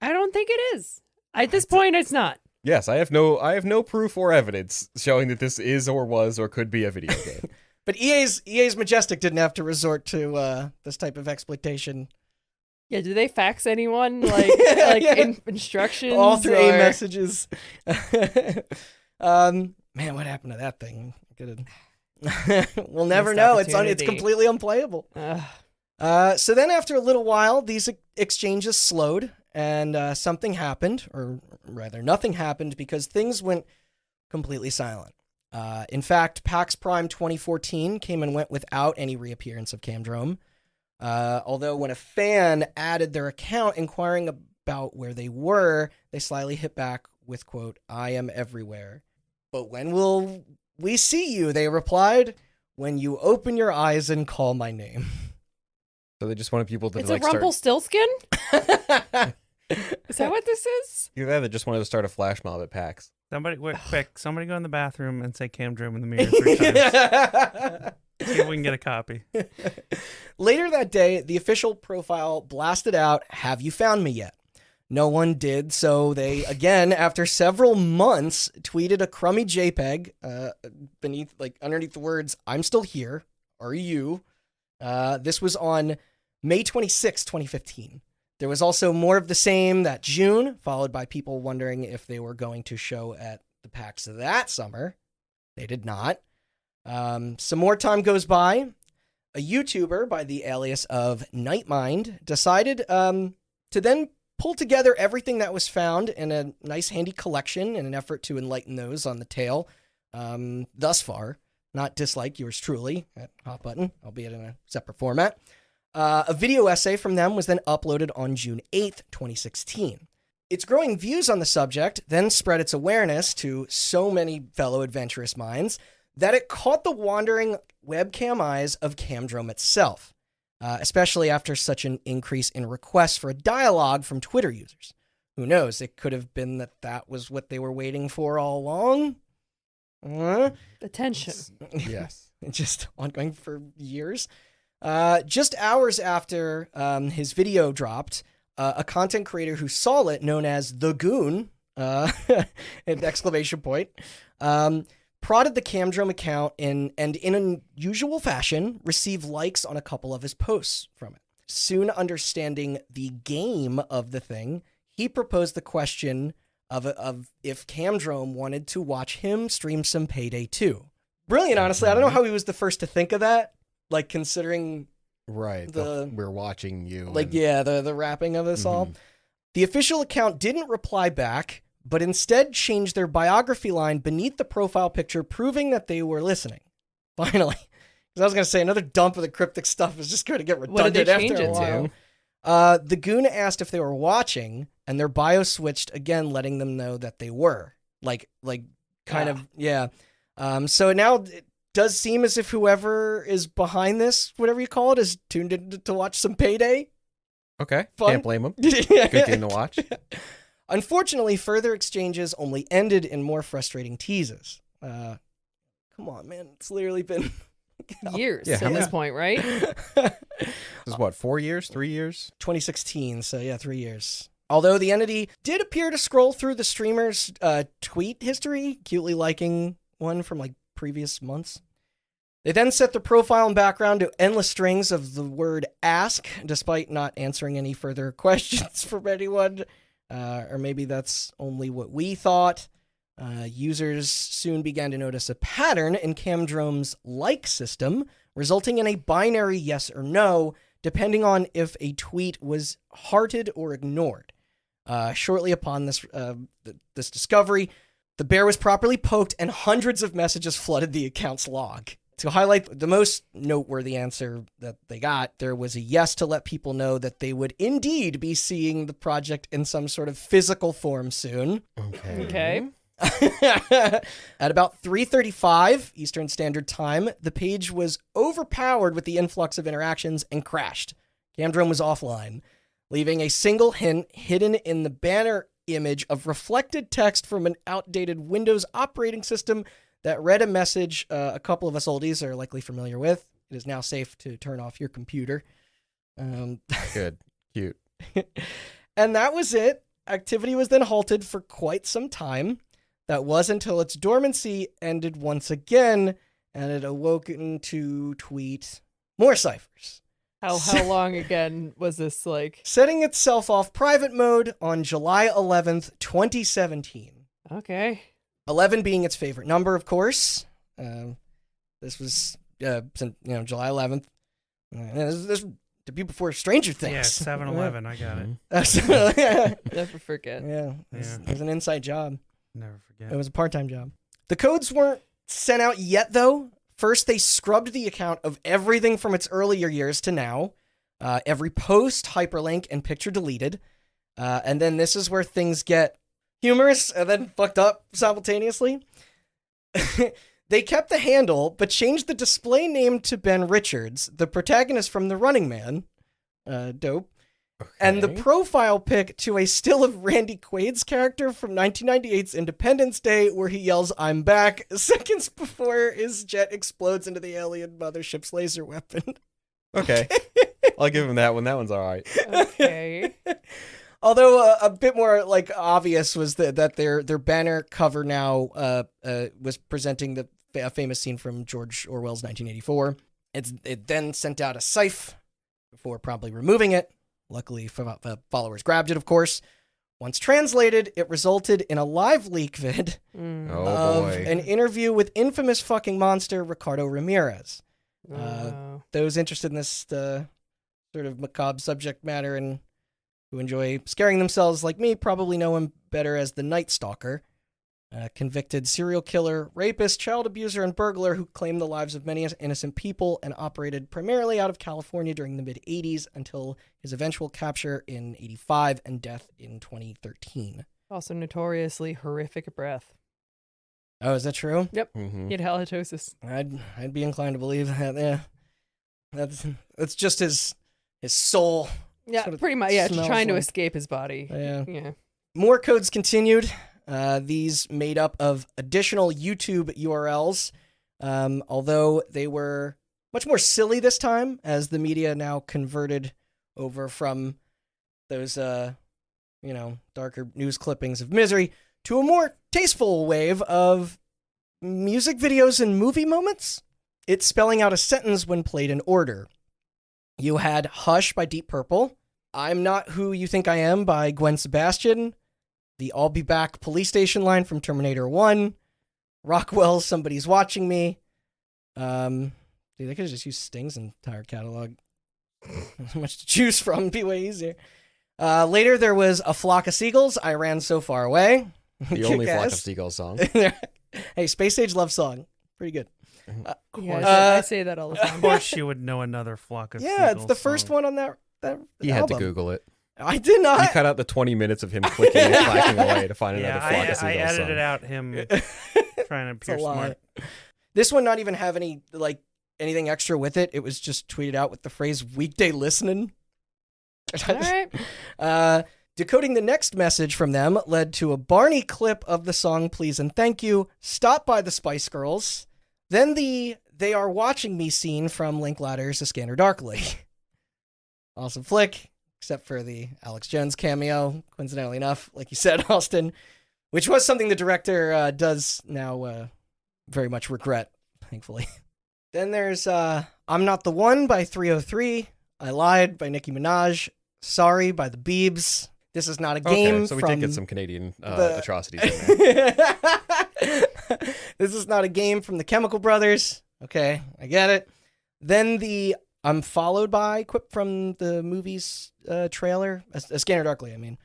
I don't think it is. At this point, it's not. Yes, I have no proof or evidence showing that this is or was or could be a video game. But EA's Majestic didn't have to resort to this type of exploitation. Yeah, do they fax anyone instructions? All through or... messages. Man, what happened to that thing? We'll never Missed know. It's opportunity. completely unplayable. Ugh. So then after a little while, these exchanges slowed and something happened, or rather nothing happened, because things went completely silent. In fact, PAX Prime 2014 came and went without any reappearance of Camdrome. Although when a fan added their account inquiring about where they were, they slyly hit back with, quote, "I am everywhere. But when will we see you?" They replied, "When you open your eyes and call my name." So they just wanted people to It's like a start. Rumpelstiltskin? Is that what this is? Either that, they just wanted to start a flash mob at PAX. Somebody, wait, quick! Somebody go in the bathroom and say Camdrome in the mirror 3 times. See if we can get a copy. Later that day, the official profile blasted out, "Have you found me yet?" No one did, so they, again, after several months, tweeted a crummy JPEG underneath the words, "I'm still here. Are you?" This was on May 26, 2015. There was also more of the same that June, followed by people wondering if they were going to show at the PAX that summer. They did not. Some more time goes by. A YouTuber by the alias of Nightmind decided to then pull together everything that was found in a nice handy collection in an effort to enlighten those on the tale thus far. Not dislike yours truly at Hot Button, albeit in a separate format. A video essay from them was then uploaded on June 8th, 2016. Its growing views on the subject then spread its awareness to so many fellow adventurous minds that it caught the wandering webcam eyes of Camdrome itself, especially after such an increase in requests for a dialogue from Twitter users. Who knows? It could have been that was what they were waiting for all along. Attention. Yes. Just ongoing for years. Just hours after his video dropped, a content creator who saw it, known as The Goon, an exclamation point, prodded the Camdrome account and in unusual fashion, received likes on a couple of his posts from it. Soon understanding the game of the thing, he proposed the question of if Camdrome wanted to watch him stream some Payday 2. Brilliant, honestly. I don't know how he was the first to think of that, like considering Right. We're watching you. the wrapping of this all. The official account didn't reply back, but instead changed their biography line beneath the profile picture, proving that they were listening. Finally. Because I was going to say, another dump of the cryptic stuff is just going to get What did they redundant change after a it while. The goon asked if they were watching, and their bio switched again, letting them know that they were. Yeah. So now it does seem as if whoever is behind this, whatever you call it, is tuned in to watch some Payday. Okay. Fun. Can't blame him. Good game to watch. Unfortunately, further exchanges only ended in more frustrating teases. Come on, man. It's literally been Years Yeah, at how this many- point, right? This is what, 4 years, 3 years? 2016, so yeah, 3 years. Although the entity did appear to scroll through the streamer's tweet history, cutely liking one from like previous months. They then set the profile and background to endless strings of the word ask, despite not answering any further questions from anyone. Or maybe that's only what we thought. Users soon began to notice a pattern in Camdrome's like system, resulting in a binary yes or no, depending on if a tweet was hearted or ignored. Shortly upon this discovery, the bear was properly poked and hundreds of messages flooded the account's log. To highlight the most noteworthy answer that they got, there was a yes to let people know that they would indeed be seeing the project in some sort of physical form soon. Okay. At about 3:35 Eastern Standard Time, the page was overpowered with the influx of interactions and crashed. Camdrome was offline, leaving a single hint hidden in the banner image of reflected text from an outdated Windows operating system that read a message a couple of us oldies are likely familiar with. It is now safe to turn off your computer. Good. Cute. And that was it. Activity was then halted for quite some time. That was until its dormancy ended once again, and it awoken to tweet more ciphers. How long again was this like? Setting itself off private mode on July 11th, 2017. Okay. 11 being its favorite number, of course. This was, July 11th. This to be before Stranger Yeah, Things. 7-Eleven. I got it. Never forget. It was an inside job. Never forget. It was a part-time job. The codes weren't sent out yet, though. First, they scrubbed the account of everything from its earlier years to now. Every post, hyperlink, and picture deleted. And then this is where things get humorous and then fucked up simultaneously. They kept the handle, but changed the display name to Ben Richards, the protagonist from The Running Man. Dope. And the profile pic to a still of Randy Quaid's character from 1998's Independence Day, where he yells, "I'm back," seconds before his jet explodes into the alien mothership's laser weapon. Okay. I'll give him that one. That one's all right. Okay. Although a bit more like obvious was that their banner cover now was presenting the famous scene from George Orwell's 1984. It then sent out a cipher before promptly removing it. Luckily, followers grabbed it, of course. Once translated, it resulted in a live leak vid of an interview with infamous fucking monster Ricardo Ramirez. Those interested in this sort of macabre subject matter and who enjoy scaring themselves like me probably know him better as the Night Stalker, a convicted serial killer, rapist, child abuser, and burglar who claimed the lives of many innocent people and operated primarily out of California during the mid-'80s until his eventual capture in '85 and death in 2013. Also notoriously horrific breath. Oh, is that true? Yep. Mm-hmm. He had halitosis. I'd be inclined to believe that. Yeah, that's just his soul. Yeah, sort of pretty much. Yeah, smells trying to like- escape his body. Yeah. More codes continued. These made up of additional YouTube URLs, although they were much more silly this time, as the media now converted over from those, darker news clippings of misery to a more tasteful wave of music videos and movie moments. It's spelling out a sentence when played in order. You had Hush by Deep Purple, I'm Not Who You Think I Am by Gwen Sebastian, the I'll Be Back police station line from Terminator 1, Rockwell's Somebody's Watching Me. Dude, they could have just used Sting's entire catalog. Not much to choose from, be way easier. Later, there was A Flock of Seagulls, I Ran So Far Away. The only Flock of Kick-ass. Seagulls song. Hey, Space Age Love Song. Pretty good. Yeah, I say that all the Of time. course, you would know another flock of Yeah, it's seagulls the first song. one on that that He had to album. Google it. I did You not. cut out the 20 minutes of him clicking and clacking away to find Yeah, another Flock of I Seagulls song. edited out him trying to It's a appear lot. smart. This one not even have any like anything extra with it. It was just tweeted out with the phrase "weekday listening." All right. Decoding the next message from them led to a Barney clip of the song "Please and Thank You," stopped by the Spice Girls, then the "They Are Watching Me" scene from Linklatter's "A Scanner Darkly." Awesome flick, except for the Alex Jones cameo, coincidentally enough, like you said, Austin, which was something the director does now very much regret, thankfully. Then there's "I'm Not the One" by 303, "I Lied" by Nicki Minaj, "Sorry" by the Beebs. This is not a game. Okay, so we from did get some Canadian the- atrocities in there. This is not a game from the Chemical Brothers. Okay, I get it. Then the "I'm Followed By" quip from the movie's trailer, A Scanner Darkly, I mean.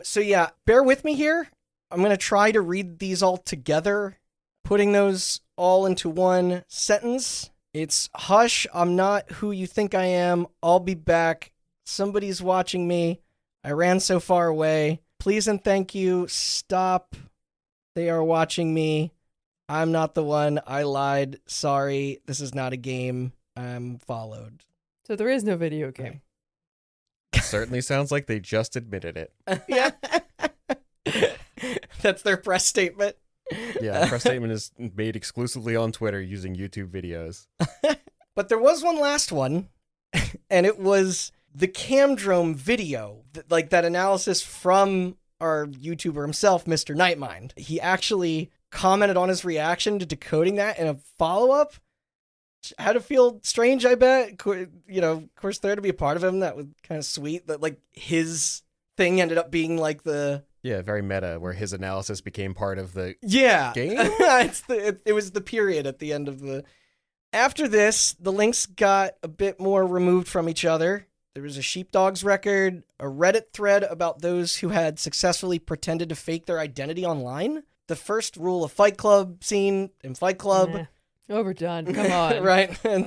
So yeah, bear with me here. I'm going to try to read these all together, putting those all into one sentence. It's "Hush, I'm not who you think I am. I'll be back. Somebody's watching me. I ran so far away. Please and thank you. Stop. They are watching me. I'm not the one. I lied. Sorry. This is not a game. I'm followed." So there is no video game. Certainly sounds like they just admitted it. Yeah. That's their press statement. Yeah, the press statement is made exclusively on Twitter using YouTube videos. But there was one last one, and it was the Camdrome video, like that analysis from our YouTuber himself, Mr. Nightmind. He actually commented on his reaction to decoding that in a follow-up. Had to feel strange, I bet. You know, of course, there to be a part of him that was kind of sweet. That like his thing ended up being like the very meta, where his analysis became part of the game. It was the period at the end of the. After this, the links got a bit more removed from each other. There was a Sheepdogs record, a Reddit thread about those who had successfully pretended to fake their identity online, the first rule of Fight Club scene in Fight Club. Nah, overdone. Come on. Right. And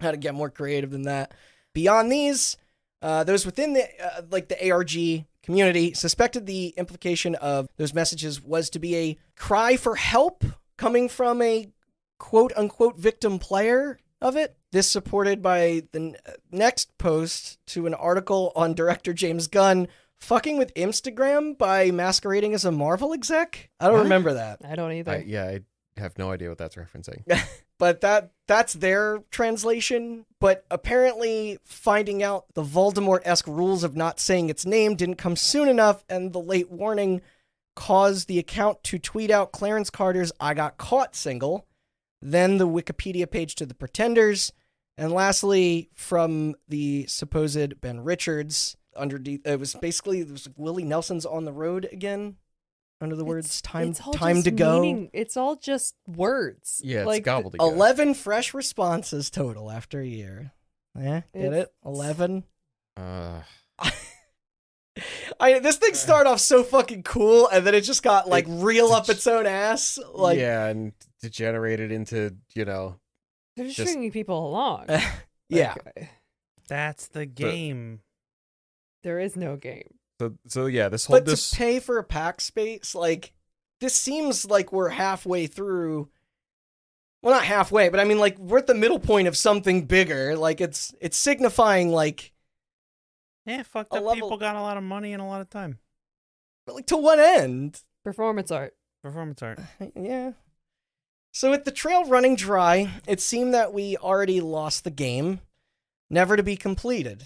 how to get more creative than that. Beyond these, those within the the ARG community suspected the implication of those messages was to be a cry for help coming from a quote-unquote victim player of it. This supported by the next post to an article on director James Gunn fucking with Instagram by masquerading as a Marvel exec. I don't remember that. I don't either. I have no idea what that's referencing. But that's their translation. But apparently finding out the Voldemort-esque rules of not saying its name didn't come soon enough, and the late warning caused the account to tweet out Clarence Carter's "I Got Caught" single, then the Wikipedia page to the Pretenders, and lastly, from the supposed Ben Richards, underneath, it was Willie Nelson's "On the Road" again, under the words time to go. It's all just words. Yeah, like it's gobbledygook. 11 fresh responses total after a year. Yeah, get it? 11. This thing started off so fucking cool, and then it just got like real up its own ass. Like, yeah, and degenerated into, They're just just- stringing people along. yeah. Like, That's the game. there is no game. so yeah, this whole But to pay for a pack space, like, this seems like we're halfway through. Well, not halfway, but I mean, like, we're at the middle point of something bigger. Like, it's signifying, like, Yeah, fucked A up level- people got a lot of money and a lot of time. to what end? Performance art. Performance art. Yeah. So with the trail running dry, it seemed that we already lost the game, never to be completed.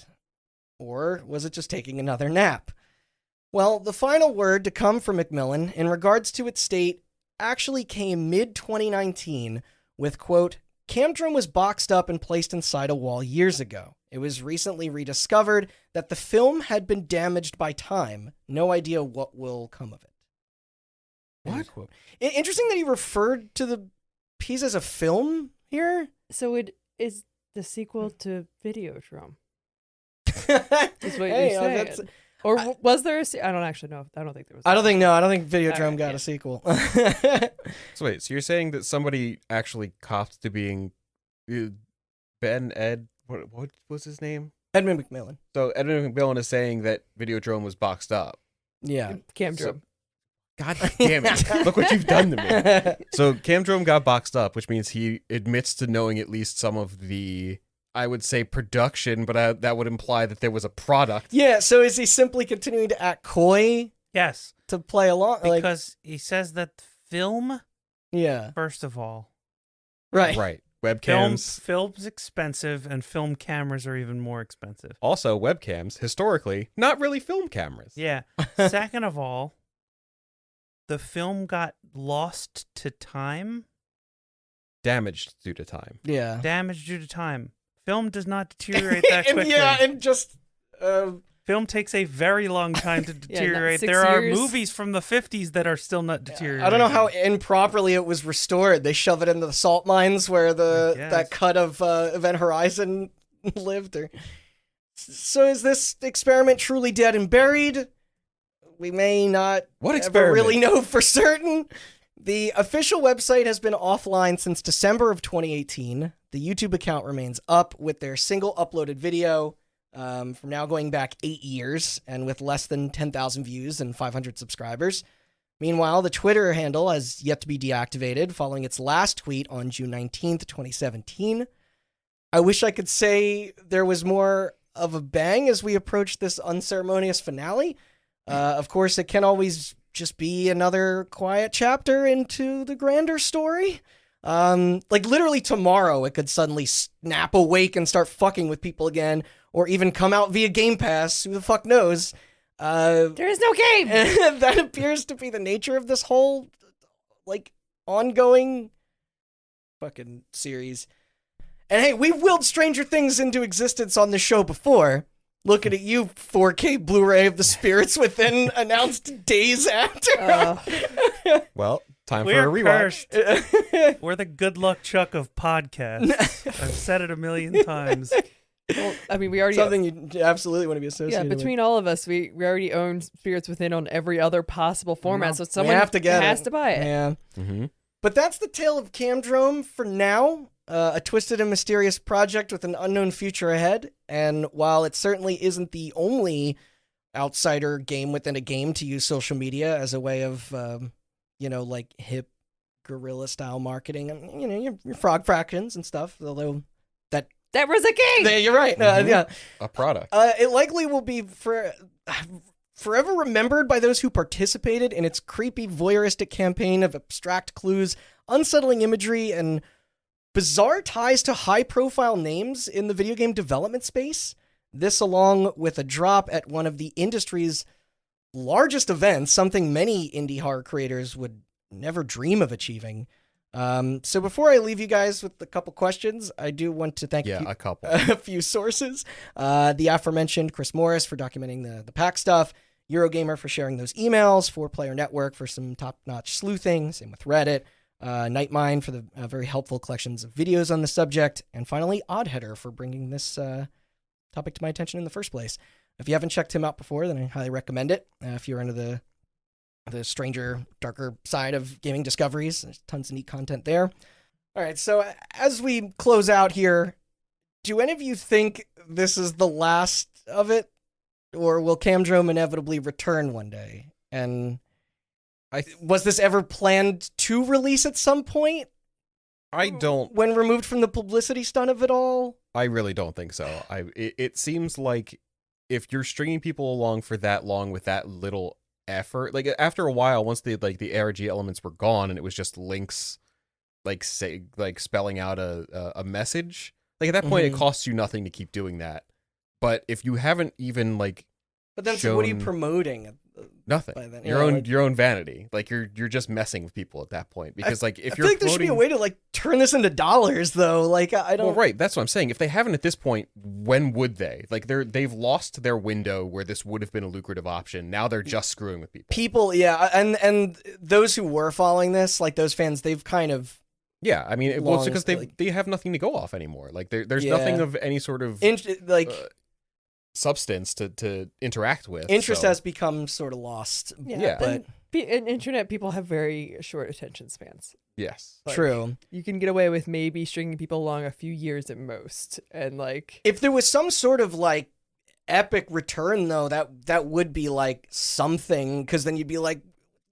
Or was it just taking another nap? Well, the final word to come from Macmillan in regards to its state actually came mid-2019 with, quote, "Camdrome was boxed up and placed inside a wall years ago. It was recently rediscovered that the film had been damaged by time. No idea what will come of it." End quote. Interesting that he referred to the piece as a film here. So it is the sequel to Videodrome. Is what Hey, you're that's- saying. Or was there I don't actually know. I don't think there was. I don't think Videodrome Alright, got yeah. a sequel. So wait, so you're saying that somebody actually copped to being Ben Ed? What was his name? Edmund McMillan. So Edmund McMillan is saying that Videodrome was boxed up. Yeah. Camdrome. God damn it. Look what you've done to me. So Camdrome got boxed up, which means he admits to knowing at least some of the, I would say, production, but that would imply that there was a product. Yeah, so is he simply continuing to act coy Yes, to play along? because he says that film, Yeah. first of all, Right. Right. Webcams. film's expensive, and film cameras are even more expensive. Also, webcams, historically, not really film cameras. Yeah. Second of all, the film got lost to time, Damaged due to time. Yeah. damaged due to time. Film does not deteriorate that quickly. and just Film takes a very long time to not deteriorate. 6 There are years. movies from the 50s that are still not deteriorating. I don't know how improperly it was restored. They shove it into the salt mines where guess. that cut of Event Horizon lived. So is this experiment truly dead and buried? We may not What ever experiment? really know for certain. The official website has been offline since December of 2018. The YouTube account remains up with their single uploaded video from now going back 8 years and with less than 10,000 views and 500 subscribers. Meanwhile, the Twitter handle has yet to be deactivated following its last tweet on June 19th, 2017. I wish I could say there was more of a bang as we approach this unceremonious finale. Of course, it can always just be another quiet chapter into the grander story. Like literally tomorrow, it could suddenly snap awake and start fucking with people again, or even come out via Game Pass. Who the fuck knows? There is no game. That appears to be the nature of this whole, like, ongoing fucking series. And hey, we've willed Stranger Things into existence on the show before. Looking at you, 4K Blu-ray of The Spirits Within announced days after. Well, time for We're a rewatch. cursed. We're the good luck Chuck of podcasts. I've said it a million times. Well, I mean, we already Something you absolutely want to be associated with. between all of us, we already own Spirits Within on every other possible format, so someone have to get has it. to buy it. Yeah. Mm-hmm. But that's the tale of Camdrome for now. A twisted and mysterious project with an unknown future ahead. And while it certainly isn't the only outsider game within a game to use social media as a way of, like hip guerrilla style marketing, and your frog fractions and stuff, although That was a game. you're right. Mhm. Yeah. A product. It likely will be forever remembered by those who participated in its creepy voyeuristic campaign of abstract clues, unsettling imagery, and bizarre ties to high-profile names in the video game development space. This, along with a drop at one of the industry's largest events, something many indie horror creators would never dream of achieving. So before I leave you guys with a couple questions, I do want to thank A couple. a few sources. The aforementioned Chris Morris for documenting the pack stuff, Eurogamer for sharing those emails, 4Player Network for some top-notch sleuthing, same with Reddit, Nightmine for the very helpful collections of videos on the subject, and finally Oddheader for bringing this topic to my attention in the first place. If you haven't checked him out before, then I highly recommend it. If you're into the stranger, darker side of gaming discoveries, there's tons of neat content there. All right, so as we close out here, do any of you think this is the last of it, or will Camdrome inevitably return one day? And was this ever planned to release at some point I don't. when removed from the publicity stunt of it all? I really don't think so. It seems like if you're stringing people along for that long with that little effort, like after a while, once the ARG elements were gone and it was just links, spelling out a message, like at that point it costs you nothing to keep doing that. But if you haven't even But then so what are you shown- promoting? nothing, By then, your own vanity, like you're just messing with people at that point, because like if I you're feel like there should be a way to turn this into dollars, though. Like I don't. Well, right. That's what I'm saying. If they haven't at this point, when would they? Like they've lost their window where this would have been a lucrative option. Now they're just screwing with people. People, yeah, and those who were following this, like those fans, they've kind of Yeah, I mean, well, it's because Long as, they have nothing to go off anymore. Like there's Yeah. nothing of any sort of like substance to interact with. interest so- has become sort of lost. Yeah. But In internet, people have very short attention spans. Yes. Like, True. You can get away with maybe stringing people along a few years at most, and like If there was some sort of like epic return though, that would be like something, because then you'd be like,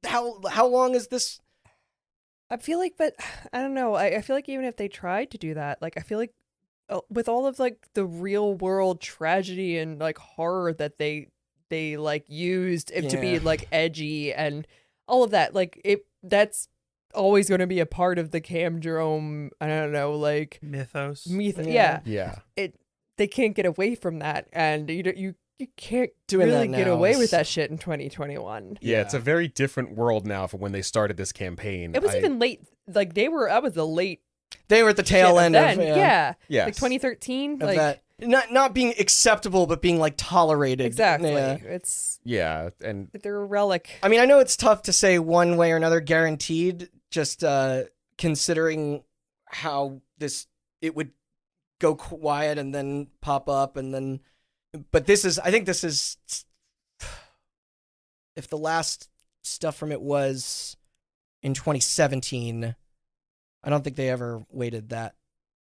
how long is this? I feel like, but I don't know. I feel like even if they tried to do that, like I feel like with all of like the real world tragedy and like horror that they like used it to be Yeah. like edgy and all of that, like that's always going to be a part of the Camdrome. I don't know, like Mythos. yeah. Yeah. They can't get away from that, and you can't Doing really that get now away is- with that shit in 2021. Yeah, it's a very different world now from when they started this campaign. It was even late. Like I was the late They were at the tail shit end then. of Yeah, yes. like 2013. of Like that. Not being acceptable, but being like tolerated. exactly. Yeah. It's Yeah, and they're a relic. I mean, I know it's tough to say one way or another guaranteed, just considering how it would go quiet and then pop up and then, but I think this is, if the last stuff from it was in 2017, I don't think they ever waited that.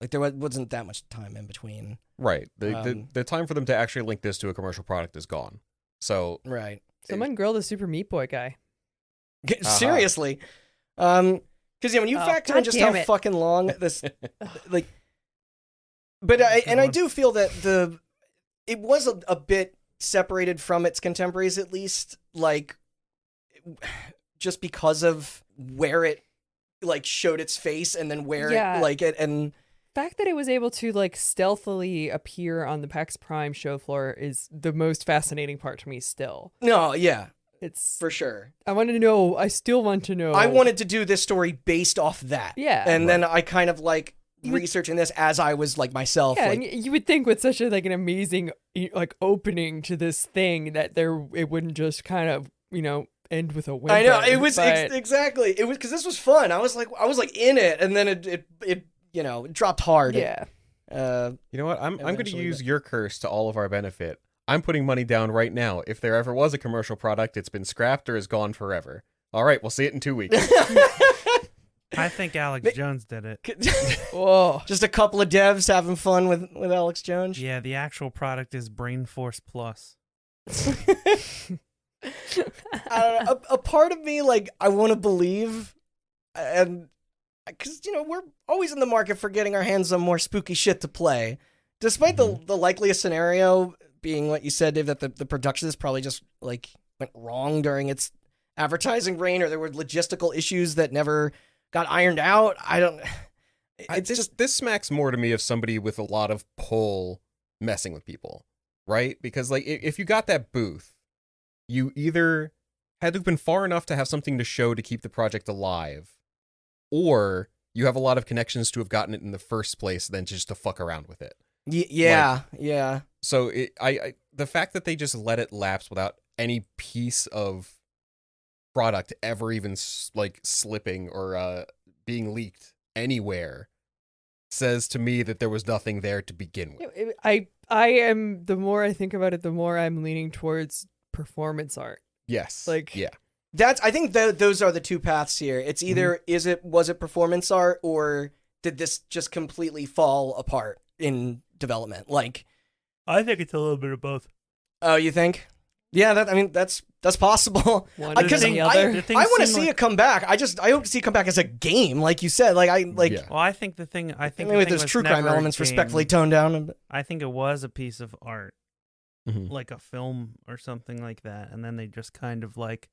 Like there wasn't that much time in between. right. The time for them to actually link this to a commercial product is gone. So Right. Someone grill the Super Meat Boy guy. Seriously. Because when you Oh, factor in God just how damn it. fucking long this, like, but I do feel that it was a bit separated from its contemporaries, at least, like, just because of where it like showed its face and then where Yeah. it like it and Fact that it was able to like stealthily appear on the PAX Prime show floor is the most fascinating part to me. Still, no, yeah, it's. for sure. I want to know. I still want to know. I wanted to do this story based off that. Yeah. And then I kind of like You would- researching this as I was like myself. Yeah, like, and you would think with such a like an amazing like opening to this thing that it wouldn't just kind of end with a whimper. I know it was but- exactly it was because this was fun. I was like in it, and then it it dropped hard. yeah. you know what? I'm going to Eventually, use but- your curse to all of our benefit. I'm putting money down right now. If there ever was a commercial product, it's been scrapped or is gone forever. All right, we'll see it in 2 weeks. I think Alex Jones did it. Whoa. Just a couple of devs having fun with Alex Jones. Yeah, the actual product is Brain Force Plus. I don't know. A part of me, like, I want to believe, and because we're always in the market for getting our hands on more spooky shit to play, despite the likeliest scenario being what you said, Dave, that the production is probably just like went wrong during its advertising reign, or there were logistical issues that never got ironed out. I don't. It's This smacks more to me of somebody with a lot of pull messing with people, right? Because like if you got that booth, you either had to have been far enough to have something to show to keep the project alive, or you have a lot of connections to have gotten it in the first place than just to fuck around with it. yeah. So the fact that they just let it lapse without any piece of product ever even like slipping or being leaked anywhere says to me that there was nothing there to begin with. I am, the more I think about it, the more I'm leaning towards performance art. Yes. Like- yeah. I think those are the two paths here. It's either was it performance art, or did this just completely fall apart in development? Like, I think it's a little bit of both. oh, you think? Yeah, that's possible. One I or guess the I other. The thing want to seemed see like- it come back. I hope to see it come back as a game, like you said. Like Yeah. Well, I think the thing maybe there's true crime elements respectfully toned down. I think it was a piece of art, Mhm. like a film or something like that, and then they just kind of like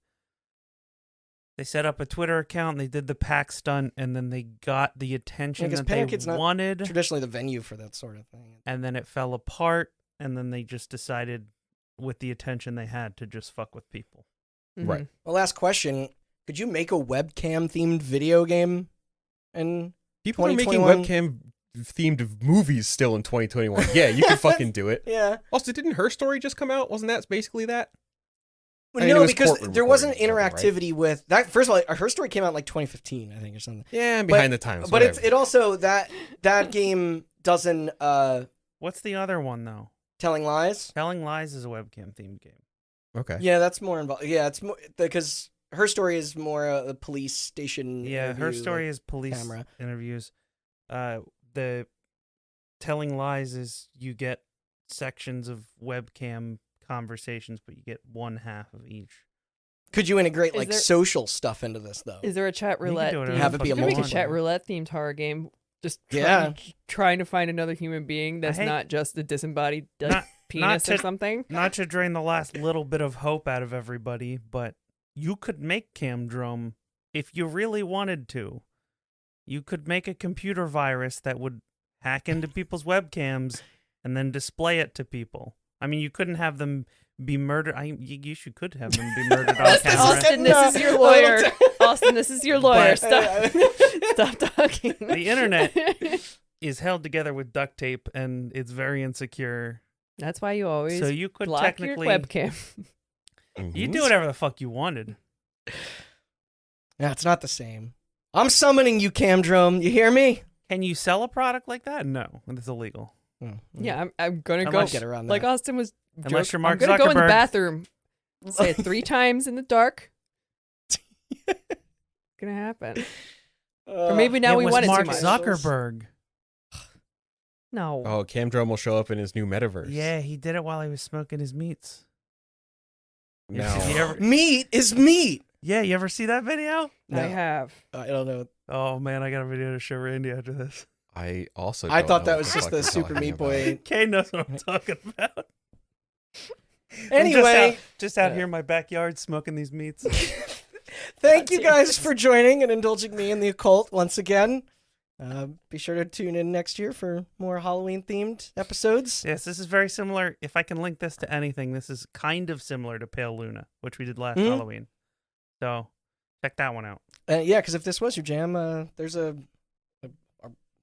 they set up a Twitter account, they did the pack stunt, and then they got the attention 'cause that Panic they Kid's not wanted, Traditionally, the venue for that sort of thing. and then it fell apart, and then they just decided, with the attention they had, to just fuck with people. Mhm. Right. Well, last question: could you make a webcam themed video game? And People are making 2021. webcam themed movies still in 2021. Yeah, you can fucking do it. yeah, Also, didn't Her Story just come out? Wasn't that basically that? I mean, it no, was because courtroom there wasn't recordings or something, interactivity with that. First of all, Her Story came out in like 2015, I think, or something. Yeah, I'm behind the times. But whatever. it also that game doesn't What's the other one though? telling lies. Telling Lies is a webcam themed game. Okay. Yeah, that's more involved. Yeah, it's more because her story is more a police station. Yeah, her interview, story like, is police camera. interviews. The telling lies is you get sections of webcam conversations, but you get one half of each. Could you integrate Is like there- social stuff into this though? Is there a chat can roulette? do whatever theme? Have it be a You can make a multiplayer. chat roulette themed horror game. Just Yeah. trying to find another human being that's hate- not just a disembodied Not- penis not or to- something. Not to drain the last little bit of hope out of everybody, but you could make Camdrome if you really wanted to. You could make a computer virus that would hack into people's webcams and then display it to people. I mean, you couldn't have them be murdered. Could have them be murdered on camera. Austin, this is your lawyer. Austin, this is your lawyer. Stop. Stop talking. The internet is held together with duct tape, and it's very insecure. That's why you always So you could block technically your webcam. you do whatever the fuck you wanted. Yeah, it's not the same. I'm summoning you, Camdrome. You hear me? Can you sell a product like that? No, it's illegal. Yeah, I'm gonna I go might get around that. like Austin was. Unless you're I'm Mark gonna go in the Zuckerberg. bathroom. Say it 3 times in the dark. Gonna happen. Or maybe now it we was want it Mark too much. Zuckerberg. No. Oh, Camdrome will show up in his new metaverse. Yeah, he did it while he was smoking his meats. Now, You ever, meat is meat. yeah, you ever see that video? No. I have. I don't know. Oh man, I got a video to show Randy after this. I also. I don't thought know that what was the just fuck the you're Super talking Meat about. Boy. Kay knows what I'm talking about. Anyway, just out yeah. here in my backyard smoking these meats. thank you guys for joining and indulging me in the occult once again. Be sure to tune in next year for more Halloween-themed episodes. Yes, this is very similar. If I can link this to anything, this is kind of similar to Pale Luna, which we did last Mhm. Halloween. So check that one out. Yeah, because if this was your jam, there's a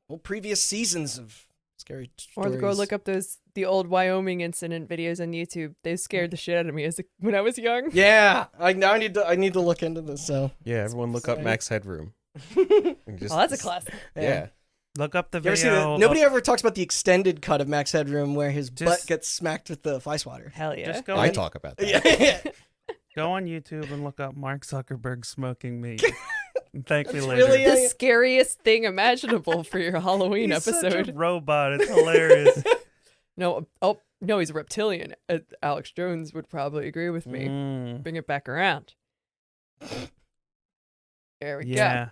whole previous seasons of scary Or stories. go look up the old Wyoming incident videos on YouTube. They scared the shit out of me when I was young. Yeah, I need to look into this. So Yeah, everyone look up Max Headroom. And just- Oh, that's a classic. Yeah. Look up the You ever see video. nobody ever talks about the extended cut of Max Headroom where his butt Just- gets smacked with the fly swatter. Hell yeah. Just go I in- talk about that. Yeah. Go on YouTube and look up Mark Zuckerberg smoking meat. And thank me That's later. really- The scariest thing imaginable for your Halloween He's such episode. a robot. It's hilarious. No, no, he's a reptilian. Alex Jones would probably agree with me. Mm, Bring it back around. There we yeah. go.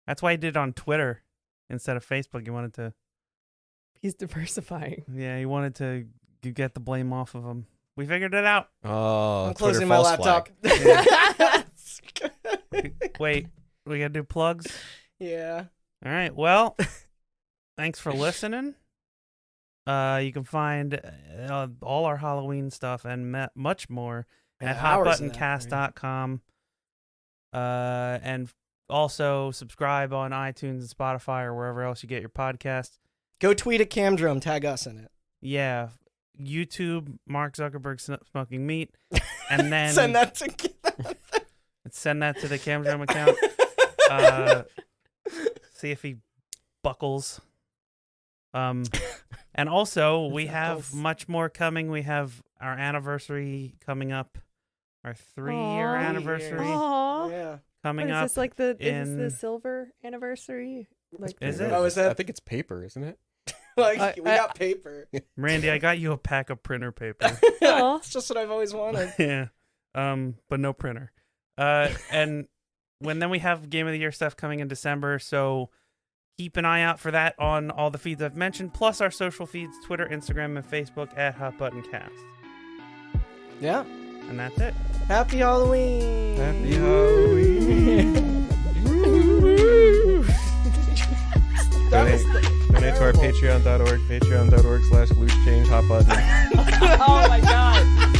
That's why he did it on Twitter instead of Facebook. He wanted to, He's diversifying. he wanted to get the blame off of him. We figured it out. Oh, I'm Twitter closing my false laptop. flag. Wait, we gotta do plugs. Yeah. All right. Well, thanks for listening. You can find all our Halloween stuff and much more at hours of that, hotbuttoncast.com. And also subscribe on iTunes and Spotify or wherever else you get your podcasts. Go tweet at Camdrome. Tag us in it. Yeah. YouTube, Mark Zuckerberg smoking meat. And then Send that to. the Camdrome account. See if he buckles. And also we have Buckles. much more coming. We have our anniversary coming up, our 3-year Aw. anniversary Aww. Yeah. coming What is up. this like is in- this the silver anniversary? Like Is the- it? Oh, is that- I think it's paper, isn't it? Like we got paper. Randy, I got you a pack of printer paper. Aw. It's just what I've always wanted. Yeah. But no printer. And then we have Game of the Year stuff coming in December, so keep an eye out for that on all the feeds I've mentioned, plus our social feeds, Twitter, Instagram, and Facebook at Hot Button Cast. Yeah. And that's it. Happy Halloween. Happy Halloween. Donate to our patreon.org, patreon.org/loosechange hot button. Oh my god.